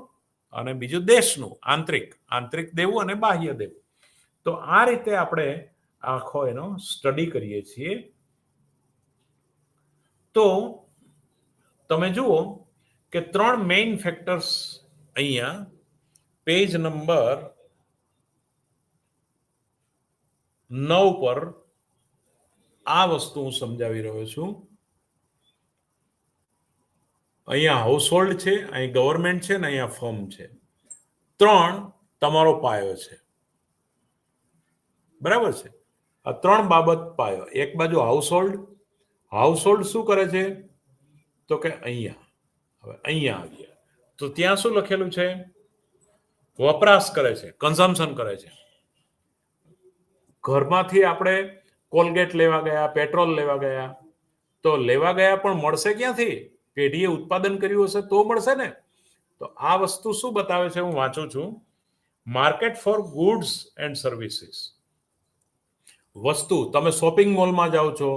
અને બીજું દેશનું આંતરિક દેવું અને બાહ્ય દેવું. તો આ રીતે આપણે આખો એનો સ્ટડી કરીએ છીએ. તો તમે જુઓ કે 3 મેઇન ફેક્ટર્સ અહીંયા પેજ નંબર 9 પર આ વસ્તુ હું સમજાવી રહ્યો છું. અહીંયા હાઉસહોલ્ડ છે, અહીં ગવર્મેન્ટ છે, ને અહીંયા ફર્મ છે. 3 તમારો પાયો છે, બરાબર છે? આ 3 બાબત પાયો. એક બાજુ હાઉસહોલ્ડ શું કરે છે? તો કે અહીંયા આવ્યા તો ત્યાં શું લખેલું છે? વપરાશ કરે છે, કન્ઝમ્પશન કરે છે. ઘરમાંથી આપણે કોલગેટ લેવા ગયા, પેટ્રોલ લેવા ગયા, તો લેવા ગયા પણ મળશે ક્યાંથી? પેઢીએ ઉત્પાદન કર્યું હશે તો મળશે ને. તો આ વસ્તુ શું બતાવે છે? હું વાંચું છું. Market for goods and services. વસ્તુ, તમે શોપિંગ મોલમાં જાઓ છો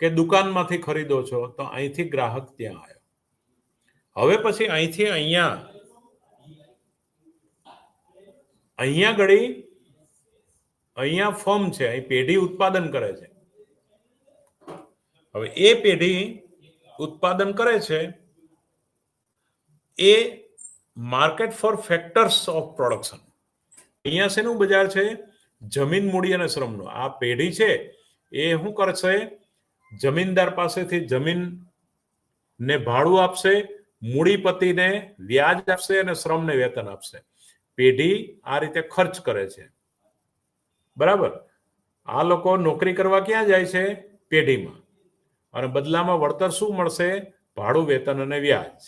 કે દુકાનમાંથી ખરીદો છો, તો અહીંથી ગ્રાહક ત્યાં આવ્યો. હવે પછી અહીંથી અહીંયા અહીંયા ઘડી અહીંયા ફર્મ છે, અહીં પેઢી ઉત્પાદન કરે છે. હવે એ પેઢી ઉત્પાદન કરે છે એ market for factors of production. અહીંયા શેનું બજાર છે? જમીન, મૂડી અને શ્રમનું. આ પેઢી છે એ શું કરશે? જમીનદાર પાસેથી જમીન ને ભાડું આપશે, મૂડીપતિને વ્યાજ આપશે અને શ્રમને વેતન આપશે. પેઢી આ રીતે ખર્ચ કરે છે. બરાબર. આ લોકો નોકરી કરવા ક્યાં જાય છે? પેઢીમાં. અને બદલામાં વળતર શું મળશે? ભાડું, વેતન અને વ્યાજ.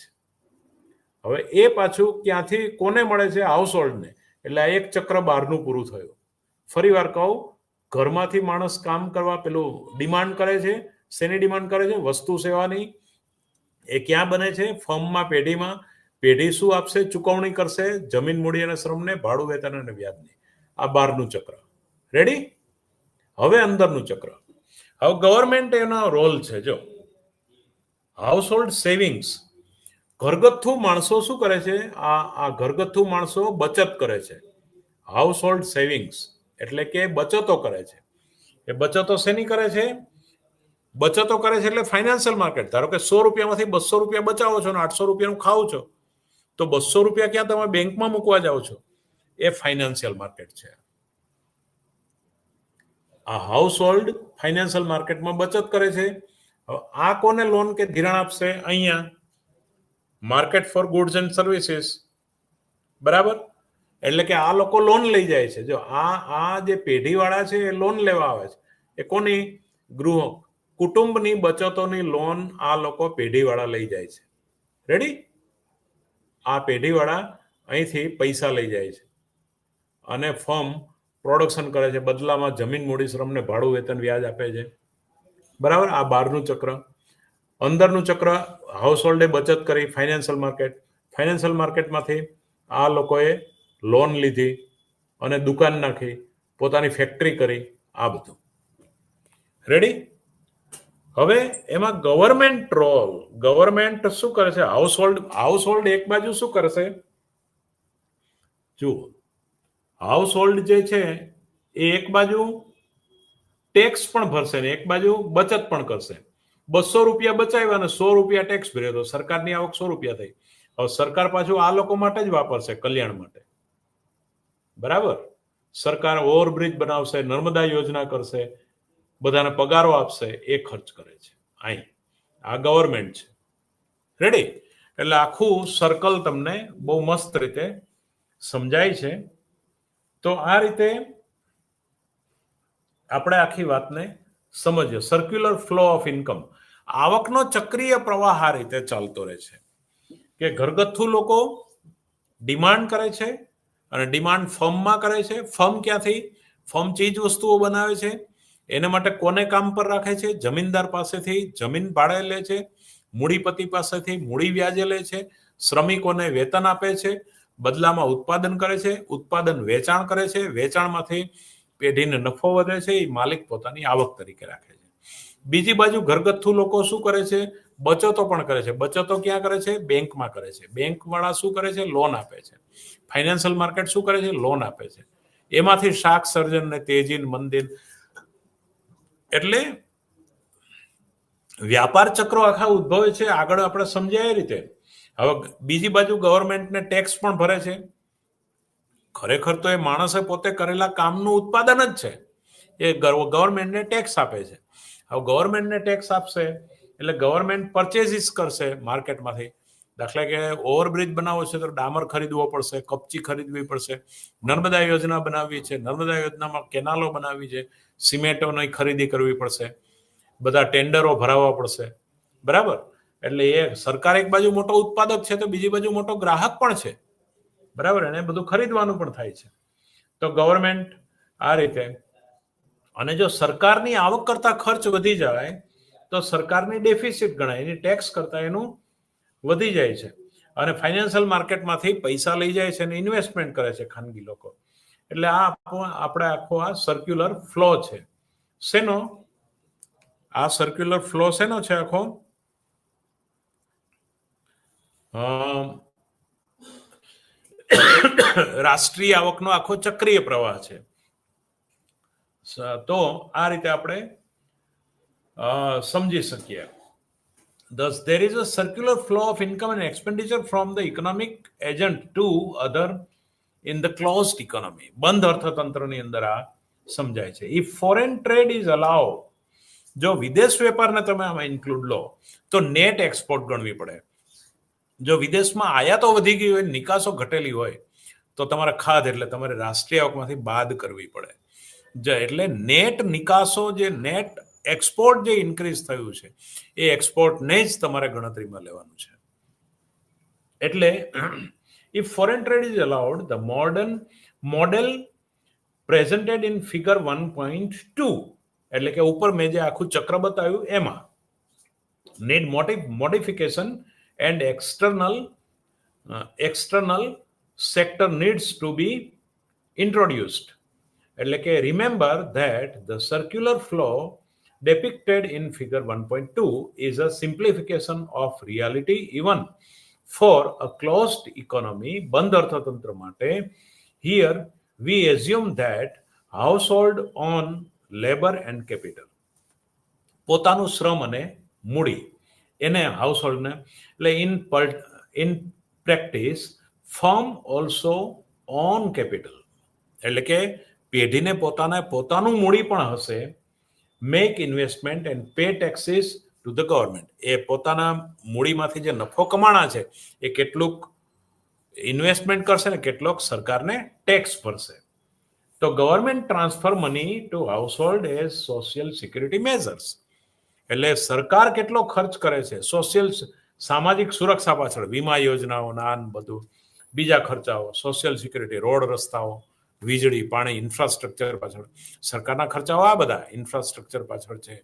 હવે એ પાછું ક્યાંથી કોને મળે છે? હાઉસહોલ્ડને. એટલે આ એક ચક્ર બહારનું પૂરું થયું. ફરી વાર કહું, ઘરમાંથી માણસ કામ કરવા પેલું ડિમાન્ડ કરે છે. શેની ડિમાન્ડ કરે છે? વસ્તુ સેવાની. એ ક્યાં બને છે? ફર્મમાં, પેઢીમાં. પેઢી શું આપશે? ચૂકવણી કરશે જમીન, મૂડી અને શ્રમને, ભાડું, વેતન અને વ્યાજની. આ બહારનું ચક્ર. રેડી? હવે અંદરનું ચક્ર. હવે ગવર્મેન્ટ એનો રોલ છે. જો હાઉસહોલ્ડ સેવિંગ્સ, ઘરગથ્થુ માણસો શું કરે છે? આ ઘરગથ્થુ માણસો બચત કરે છે. હાઉસહોલ્ડ સેવિંગ્સ એટલે કે બચતો કરે છે. એ બચતો શેની કરે છે? બચતો કરે છે એટલે ફાઇનાન્શિયલ માર્કેટ. ધારો કે 100 રૂપિયામાંથી 200 રૂપિયા બચાવો છો અને 800 રૂપિયાનું ખાવ છો, તો 200 રૂપિયા ક્યાં તમે બેંકમાં મૂકવા જાઓ છો? એ ફાઇનાન્શિયલ માર્કેટ છે. આ હાઉસહોલ્ડ ફાઇનાન્શિયલ માર્કેટમાં બચત કરે છે. આ કોને લોન કે ધિરાણ આપશે? અહીંયા market for goods and services. બરાબર. એટલે કે આ લોકો લોન લઈ જાય છે. જો આ જે પેઢીવાળા છે એ લોન લેવા આવે છે. એ કોની? કુટુંબની બચતોની લોન આ લોકો પેઢીવાળા લઈ જાય છે. રેડી? આ પેઢીવાળા અહીંથી પૈસા લઈ જાય છે અને ફર્મ પ્રોડક્શન કરે છે. બદલામાં જમીન, મૂડી, શ્રમને ભાડું, વેતન, વ્યાજ આપે છે. બરાબર. આ બહારનું ચક્ર. અંદરનું ચક્ર, હાઉસહોલ્ડે બચત કરી, ફાઇનાન્શિયલ માર્કેટ. ફાઇનાન્શિયલ માર્કેટમાંથી આ લોકોએ લોન લીધી અને દુકાન નાખી, પોતાની ફેક્ટરી કરી. આ બધું. રેડી? હવે એમાં ગવર્મેન્ટ રોલ. ગવર્મેન્ટ શું કરે છે? હાઉસહોલ્ડ એક બાજુ શું કરશે? જુઓ, હાઉસહોલ્ડ જે છે એ એક બાજુ ટેક્સ પણ ભરશે ને એક બાજુ બચત પણ કરશે. 200 રૂપિયા બચાવ્યા અને 100 રૂપિયા ટેક્સ ભર્યો તો સરકારની આવક 100 રૂપિયા થઈ. હવે સરકાર પાછું આ લોકો માટે જ વાપરશે, કલ્યાણ માટે. બરાબર. સરકાર ઓવરબ્રિજ બનાવશે, નર્મદા યોજના કરશે, બધાને પગારો આપશે, એ ખર્ચ કરે છે. અહીં આ ગવર્મેન્ટ છે. રેડી? એટલે આખું સર્કલ તમને બહુ મસ્ત રીતે સમજાય છે. તો આ રીતે આપણે આખી વાતને સમજીએ. Circular flow of income. આવકનો ચક્રીય પ્રવાહ આ રીતે ચાલતો રહે છે કે ઘરગથ્થુ લોકો ડિમાન્ડ કરે છે અને ડિમાન્ડ ફર્મમાં કરે છે. ફર્મ ક્યાંથી? ફર્મ ચીજ વસ્તુઓ બનાવે છે. એના માટે કોને કામ પર રાખે છે? જમીનદાર પાસેથી જમીન ભાડે લે છે, મૂડીપતિ પાસેથી મૂડી વ્યાજે લે છે, શ્રમિકોને વેતન આપે છે, બદલામાં ઉત્પાદન કરે છે, ઉત્પાદન વેચાણ કરે છે, વેચાણમાંથી પેઢીને નફો વધે છે, એ માલિક પોતાની આવક તરીકે રાખે છે. બીજી બાજુ ઘરગથ્થુ લોકો શું કરે છે? બચતો પણ કરે છે. બચતો ક્યાં કરે છે? બેંકમાં કરે છે. બેંકવાળા શું કરે છે? લોન આપે છે. ફાઇનાન્શિયલ માર્કેટ શું કરે છે? લોન આપે છે. એમાંથી શાક સર્જન ને તેજી, મંદિર. એટલે વ્યાપાર ચક્રો આખા ઉદ્ભવે છે. આગળ આપણે સમજાય એ રીતે. હવે બીજી બાજુ ગવર્મેન્ટને ટેક્સ પણ ભરે છે. ખરેખર તો એ માણસે પોતે કરેલા કામનું ઉત્પાદન જ છે. એ ગવર્મેન્ટને ટેક્સ આપે છે. હવે ગવર્મેન્ટને ટેક્સ આપશે એટલે ગવર્મેન્ટ પરચેઝિસ કરશે માર્કેટમાંથી. દાખલા કે ઓવરબ્રિજ બનાવવો છે તો ડામર ખરીદવો પડશે, કપચી ખરીદવી પડશે, નર્મદા યોજના બનાવવી છે, નર્મદા યોજનામાં કેનાલો બનાવવી છે, સિમેન્ટોની ખરીદી કરવી પડશે, બધા ટેન્ડરો ભરાવવા પડશે. બરાબર. એટલે એ સરકાર એક બાજુ મોટો ઉત્પાદક છે તો બીજી બાજુ મોટો ગ્રાહક પણ છે. બરાબર. એને બધું ખરીદવાનું પણ થાય છે. તો ગવર્મેન્ટ આ રીતે. અને જો સરકારની આવક કરતા ખર્ચ વધી જાય તો સરકારની ડેફિસિટ ગણાય. એની ટેક્સ કરતા એનું વધી જાય છે. અને ફાઇનાન્શિયલ માર્કેટમાંથી પૈસા લઈ જાય છે અને ઇન્વેસ્ટમેન્ટ કરે છે ખાનગી લોકો. એટલે આ આપણે આખો આ સર્ક્યુલર ફ્લો છે. શેનો? આ સર્ક્યુલર ફ્લો શેનો છે આખો? રાષ્ટ્રીય આવકનો આખો ચક્રીય પ્રવાહ છે. તો આ રીતે આપણે સમજી શકીએ. Thus, there is a circular flow of income and expenditure from the economic agent to other in the closed economy. બંધ અર્થતંત્રની અંદર આ સમજાય છે. If foreign trade is allowed, જો વિદેશ વેપારને તમે આમાં ઇન્ક્લુડ લો તો નેટ એક્સપોર્ટ ગણવી પડે. જો વિદેશમાં આયાતો વધી ગઈ હોય, નિકાસો ઘટેલી હોય, તો તમારે ખાધ એટલે તમારે રાષ્ટ્રીય આવકમાંથી બાદ કરવી પડે. એટલે નેટ નિકાસો, જે નેટ એક્સપોર્ટ જે ઇન્ક્રીઝ થયું છે એ એક્સપોર્ટને જ તમારે ગણતરીમાં લેવાનું છે. એટલે if foreign trade is allowed, the model presented in figure 1.2, એટલે કે ઉપર મેં જે આખું ચક્ર બતાવ્યું એમાં need modification and external sector needs to be introduced. એટલે કે remember that the circular flow depicted in figure 1.2 is a simplification of reality even for a closed economy. બંધ અર્થતંત્ર માટે here we assume that household own labor and capital, પોતાનું શ્રમ અને મૂડી, એને હાઉસહોલ્ડને, એટલે in practice firm also own capital, એટલે કે પેઢીને પોતાનું મૂડી પણ હશે. Make investment and pay taxes to the government, એ પોતાના મૂડીમાંથી જે નફો કમાણા છે એ કેટલુંક ઇન્વેસ્ટમેન્ટ કરશે ને કેટલોક સરકારને ટેક્સ ભરશે. તો government transfer money to household as social security measures, એટલે સરકાર કેટલો ખર્ચ કરે છે સોશિયલ સામાજિક સુરક્ષા પાછળ, વીમા યોજનાઓ, નાન બધું, બીજા ખર્ચાઓ, સોશિયલ સિક્યુરિટી, રોડ રસ્તાઓ, વીજળી, પાણી, ઇન્ફ્રાસ્ટ્રક્ચર પાછળ સરકારના ખર્ચાઓ, આ બધા ઇન્ફ્રાસ્ટ્રક્ચર પાછળ છે,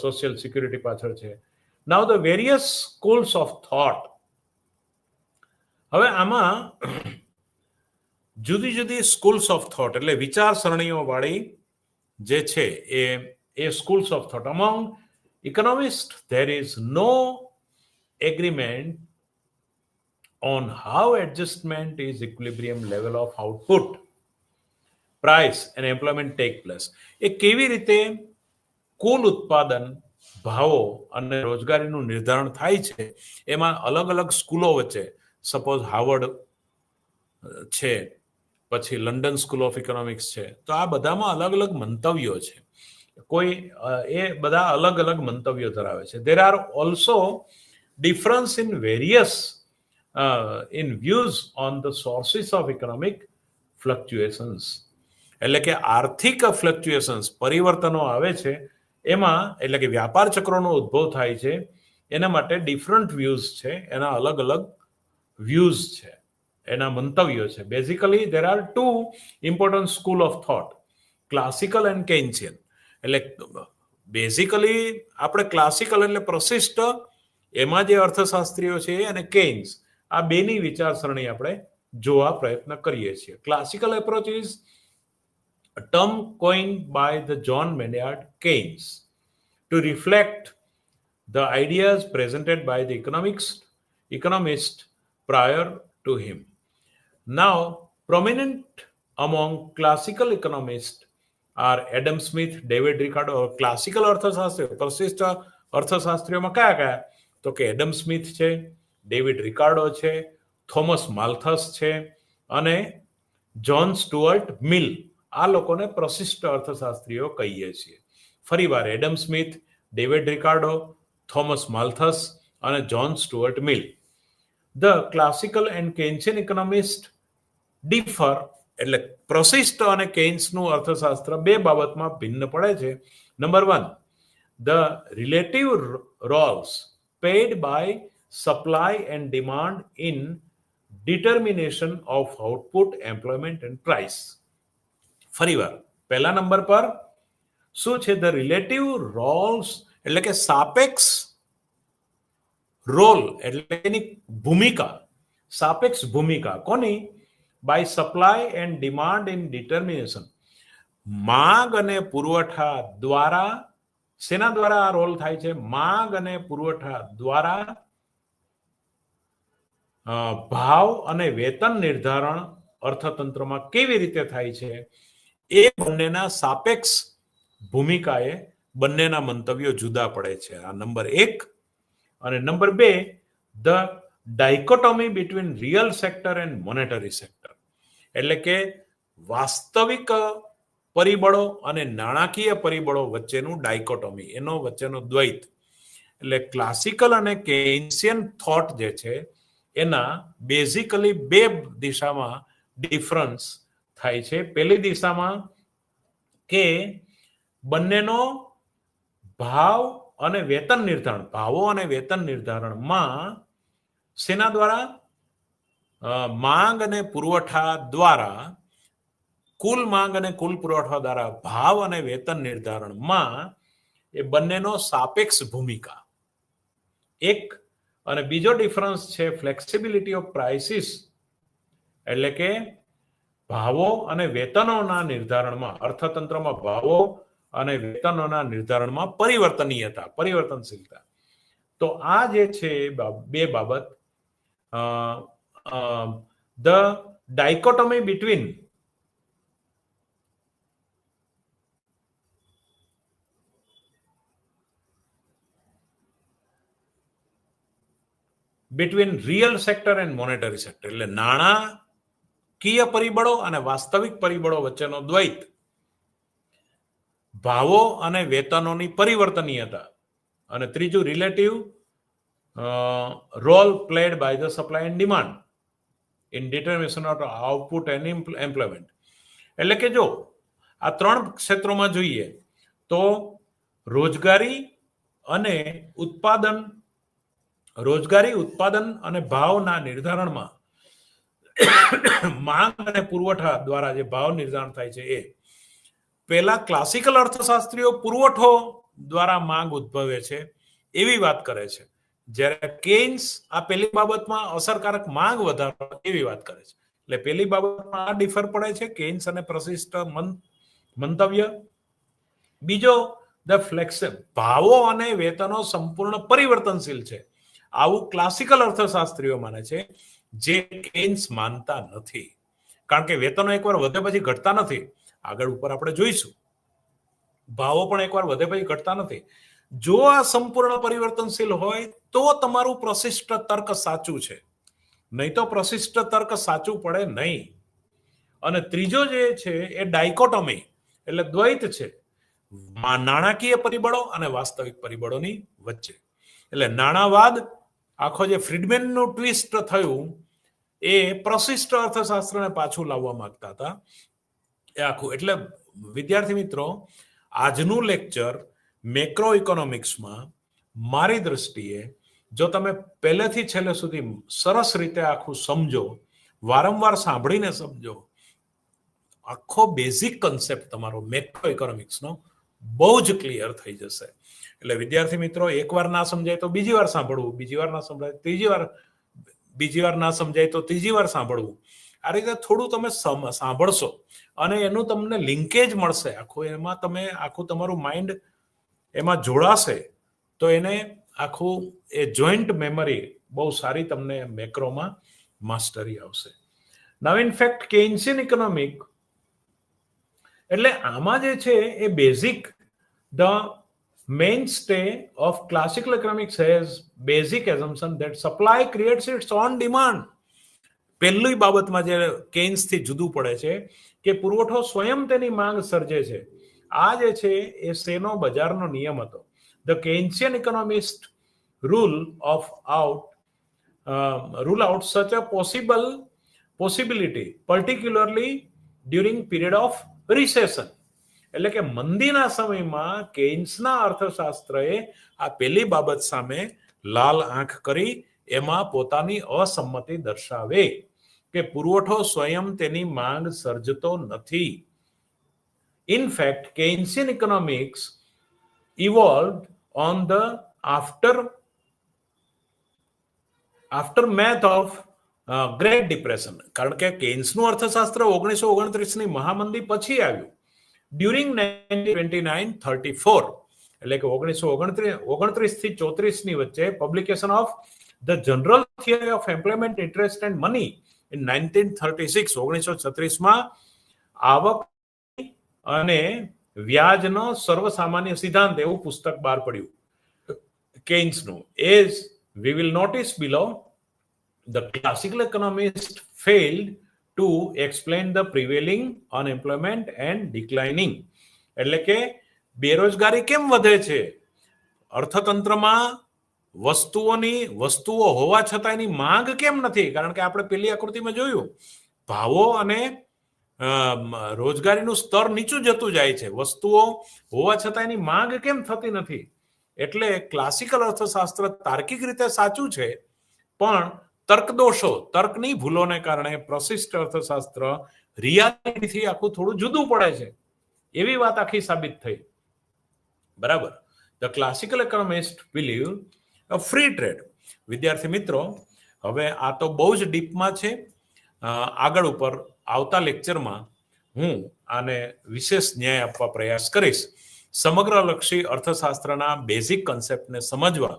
સોશિયલ સિક્યુરિટી પાછળ છે. Now the various schools of thought. હવે આમાં જુદી જુદી સ્કૂલ્સ ઓફ થોટ એટલે વિચારસરણીઓ વાળી જે છે એ schools of thought. Among economist there is no agreement on how adjustment is equilibrium level of output, price and employment take place. એ કેવી રીતે કુલ ઉત્પાદન, ભાવો અને રોજગારીનું નિર્ધારણ થાય છે, એમાં અલગ અલગ સ્કૂલો વચ્ચે, સપોઝ હાર્વર્ડ છે, પછી લંડન સ્કૂલ ઓફ ઇકોનોમિક્સ છે, તો આ બધામાં અલગ અલગ મંતવ્યો છે. એ બધા અલગ અલગ મંતવ્યો ધરાવે છે. There are also difference in various in views on the sources of economic fluctuations, એટલે કે આર્થિક ફ્લક્ચ્યુએશન્સ, પરિવર્તનો આવે છે એમાં, એટલે કે વ્યાપાર ચક્રોનો ઉદ્ભવ થાય છે, એના માટે ડિફરન્ટ વ્યૂઝ છે, એના અલગ અલગ વ્યૂઝ છે, એના મંતવ્યો છે. Basically there are two important school of thought, classical and Keynesian. એટલે બેઝિકલી આપણે ક્લાસિકલ એટલે પ્રશિષ્ટ, એમાં જે અર્થશાસ્ત્રીઓ છે, અને કેન્સ, આ બેની વિચારસરણી આપણે જોવા પ્રયત્ન કરીએ છીએ. Classical approach is a term coined by the John Maynard Keynes to reflect the ideas presented by the economist prior to him. Now, prominent among classical economists are Adam Smith, David Ricardo. ક્લાસિકલ અર્થશાસ્ત્રીઓ, પ્રશિષ્ટ અર્થશાસ્ત્રીઓમાં કયા કયા? તો કે Adam Smith છે, David Ricardo છે, થોમસ માલ્થસ છે અને જ્હોન સ્ટુઅર્ટ મિલ. આ લોકોને પ્રશિષ્ટ અર્થશાસ્ત્રીઓ કહીએ છીએ. ફરીવાર Adam Smith, David Ricardo, Thomas Malthus અને John Stuart Mill. The classical and Keynesian economist differ, એટલે પ્રશિષ્ટ અને કેન્સનું અર્થશાસ્ત્ર બે બાબતમાં ભિન્ન પડે છે. Number 1, the relative Rolls paid by supply and demand in determination of output, employment and price. ફરીવાર પહેલા નંબર પર શું છે? ધ રિલેટિવ રોલ્સ, એટલે કે સાપેક્ષ રોલ, એટલે એની ભૂમિકા, સાપેક્ષ ભૂમિકા કોની? By supply and demand in determination, માંગ અને પુરવઠા દ્વારા. શેના દ્વારા આ રોલ થાય છે? માંગ અને પુરવઠા દ્વારા ભાવ અને વેતન નિર્ધારણ અર્થતંત્રમાં કેવી રીતે થાય છે એ બંનેના સાપેક્ષ ભૂમિકાએ બંનેના મંતવ્યો જુદા પડે છે. આ નંબર 1. અને number 2, the dichotomy between real sector and monetary sector, એટલે કે વાસ્તવિક પરિબળો અને નાણાકીય પરિબળો વચ્ચેનું ડાયકોટોમી, એનો વચ્ચેનો દ્વૈત. એટલે ક્લાસિકલ અને કેઇન્સિયન થોટ જે છે એના બેઝિકલી બે દિશામાં ડિફરન્સ થાય છે. પહેલી દિશામાં કે બંનેનો ભાવ અને વેતન નિર્ધારણ, ભાવો અને વેતન નિર્ધારણમાં સેના દ્વારા માંગ અને પુરવઠા દ્વારા, કુલ માંગ અને કુલ પુરવઠા દ્વારા ભાવ અને વેતન નિર્ધારણમાં એ બંનેનો સાપેક્ષ ભૂમિકા એક. અને બીજો ડિફરન્સ છે ફ્લેક્સિબિલિટી ઓફ પ્રાઇસીસ, એટલે કે ભાવો અને વેતનોના નિર્ધારણમાં, અર્થતંત્રમાં ભાવો અને વેતનોના નિર્ધારણમાં પરિવર્તનીયતા, પરિવર્તનશીલતા. તો આ જે છે બે બાબત, the dichotomy between real sector and monetary sector, એટલે નાણાકીય પરિબળો અને વાસ્તવિક પરિબળો વચ્ચેનો દ્વૈત, ભાવો અને વેતનોની પરિવર્તનીયતા, અને ત્રીજું relative role played by the supply and demand in determination of output and employment. એટલે કે જો આ ત્રણ ક્ષેત્રોમાં જોઈએ તો રોજગારી, ઉત્પાદન અને ભાવના નિર્ધારણમાં માંગ અને પુરવઠા દ્વારા જે ભાવ નિર્ધારણ થાય છે, એ પહેલા ક્લાસિકલ અર્થશાસ્ત્રીઓ પુરવઠો દ્વારા માંગ ઉદ્ભવે છે એવી વાત કરે છે, જ્યારે કેઇન્સ આ પહેલી બાબતમાં અસરકારક માંગ વધારવા એવી વાત કરે છે. એટલે પહેલી બાબતમાં આ ડિફર પડે છે, કેઇન્સ અને પ્રશિષ્ટ મંતવ્ય. બીજો, ધ ફ્લેક્સિબલ, ભાવો અને વેતનો સંપૂર્ણ પરિવર્તનશીલ છે, આવું ક્લાસિકલ અર્થશાસ્ત્રીઓ માને છે, જે કેઇન્સ માનતા નથી. કારણ કે વેતનો એકવાર વધે પછી ઘટતા નથી, આગળ ઉપર આપણે જોઈશું. ભાવો પણ એકવાર વધે પછી ઘટતા નથી. જો આ સંપૂર્ણ પરિવર્તનશીલ હોય તો તમારું પ્રશિષ્ટ તર્ક સાચું છે, નહીં તો પ્રશિષ્ટ તર્ક સાચું પડે નહીં. અને ત્રીજો જે છે એ ડાયકોટોમી, એટલે દ્વૈત છે, નાણાકીય પરિબળો અને વાસ્તવિક પરિબળોની વચ્ચે. એટલે નાણાવાદ, આખો જે ફ્રીડમેનનું ટ્વિસ્ટ થયું, એ પ્રશિષ્ટ અર્થશાસ્ત્રને પાછું લાવવા માંગતા હતા એ આખું. એટલે વિદ્યાર્થી મિત્રો, આજનું લેક્ચર મેક્રો ઇકોનોમિક્સમાં મારી દ્રષ્ટિએ જો તમે પહેલેથી છેલ્લે સુધી સરસ રીતે આખું સમજો, વારંવાર સાંભળીને સમજો, આખો બેઝિક કન્સેપ્ટ તમારો મેક્રો ઇકોનોમિક્સનો બહુ જ ક્લિયર થઈ જશે. એટલે વિદ્યાર્થી મિત્રો, એકવાર ના સમજાય તો બીજી વાર સાંભળવું, બીજી વાર ના સમજાય ત્રીજી વાર, બીજી વાર ના સમજાય તો ત્રીજી વાર સાંભળવું. આ રીતે થોડું તમે સાંભળશો અને એનું તમને લિંકેજ મળશે આખું, એમાં તમે આખું તમારું માઇન્ડ એમાં જોડાશે, તો એને આખું એ જોઈન્ટ મેમરી બહુ સારી તમને મેક્રોમાં માસ્ટરી આવશે. Now in fact Keynesian economic, એટલે આમાં જે છે એ basic, the mainstay of classical economics has basic assumption that supply creates its own demand. પહેલી બાબતમાં જે કેઇન્સ થી જુદું પડે છે કે પુરવઠો સ્વયં તેની માંગ સર્જે છે. આ જે છે એ શેનો બજારનો નિયમ હતો. The Keynesian economist rule out such a possibility, particularly during period of recession. એટલે કે મંદીના સમયમાં કેઇન્સના અર્થશાસ્ત્રએ આ પહેલી બાબત સામે લાલ આંખ કરી એમાં પોતાની અસંમતિ દર્શાવે કે પુરવઠો સ્વયં તેની માંગ સર્જતો નથી. In fact Keynesian economics evolved on the aftermath of Great Depression. કારણ કે કેઇન્સનું અર્થશાસ્ત્ર 1929ની મહામંદી પછી આવ્યું. ડ્યુરિંગ 1929-34, એટલે કે 1929 થી 34 ની વચ્ચે publication of the General Theory of Employment Interest and Money in 1936 1936માં આવક અને વ્યાજનો સર્વસામાન્ય સિદ્ધાંત એવું પુસ્તક બહાર પડ્યું કેન્સનું. As we will notice below, the classical economists failed to explain the prevailing unemployment and declining. એટલે કે બેરોજગારી કેમ વધે છે, અર્થતંત્રમાં વસ્તુઓ હોવા છતાં એની માંગ કેમ નથી, કારણ કે આપણે પેલી આકૃતિમાં જોયું ભાવો અને રોજગારીનું સ્તર નીચું જતું જાય છે, વસ્તુઓ હોવા છતાં એની માંગ કેમ થતી નથી. એટલે ક્લાસિકલ અર્થશાસ્ત્ર તાર્કિક રીતે સાચું છે, પણ તર્કદોષો, તર્કની ભૂલોને કારણે પ્રશિષ્ટ અર્થશાસ્ત્ર રિયાલિટીથી આખું થોડું જુદું પડે છે, એવી વાત આખી સાબિત થઈ. બરાબર. The classical economist believe a free trade. વિદ્યાર્થી મિત્રો, હવે આ તો બહુ જ ડીપમાં છે. આગળ ઉપર આવતા લેક્ચરમાં હું આને વિશેષ ન્યાય આપવા પ્રયાસ કરીશ. સમગ્ર લક્ષી અર્થશાસ્ત્રના બેઝિક કન્સેપ્ટને સમજવા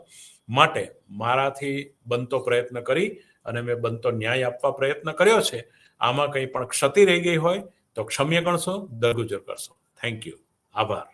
માટે મારાથી બનતો પ્રયત્ન કરી અને મેં બનતો ન્યાય આપવા પ્રયત્ન કર્યો છે. આમાં કંઈ પણ ક્ષતિ રહી ગઈ હોય તો ક્ષમ્ય ગણશો, દરગુજર કરશો. Thank you. આભાર.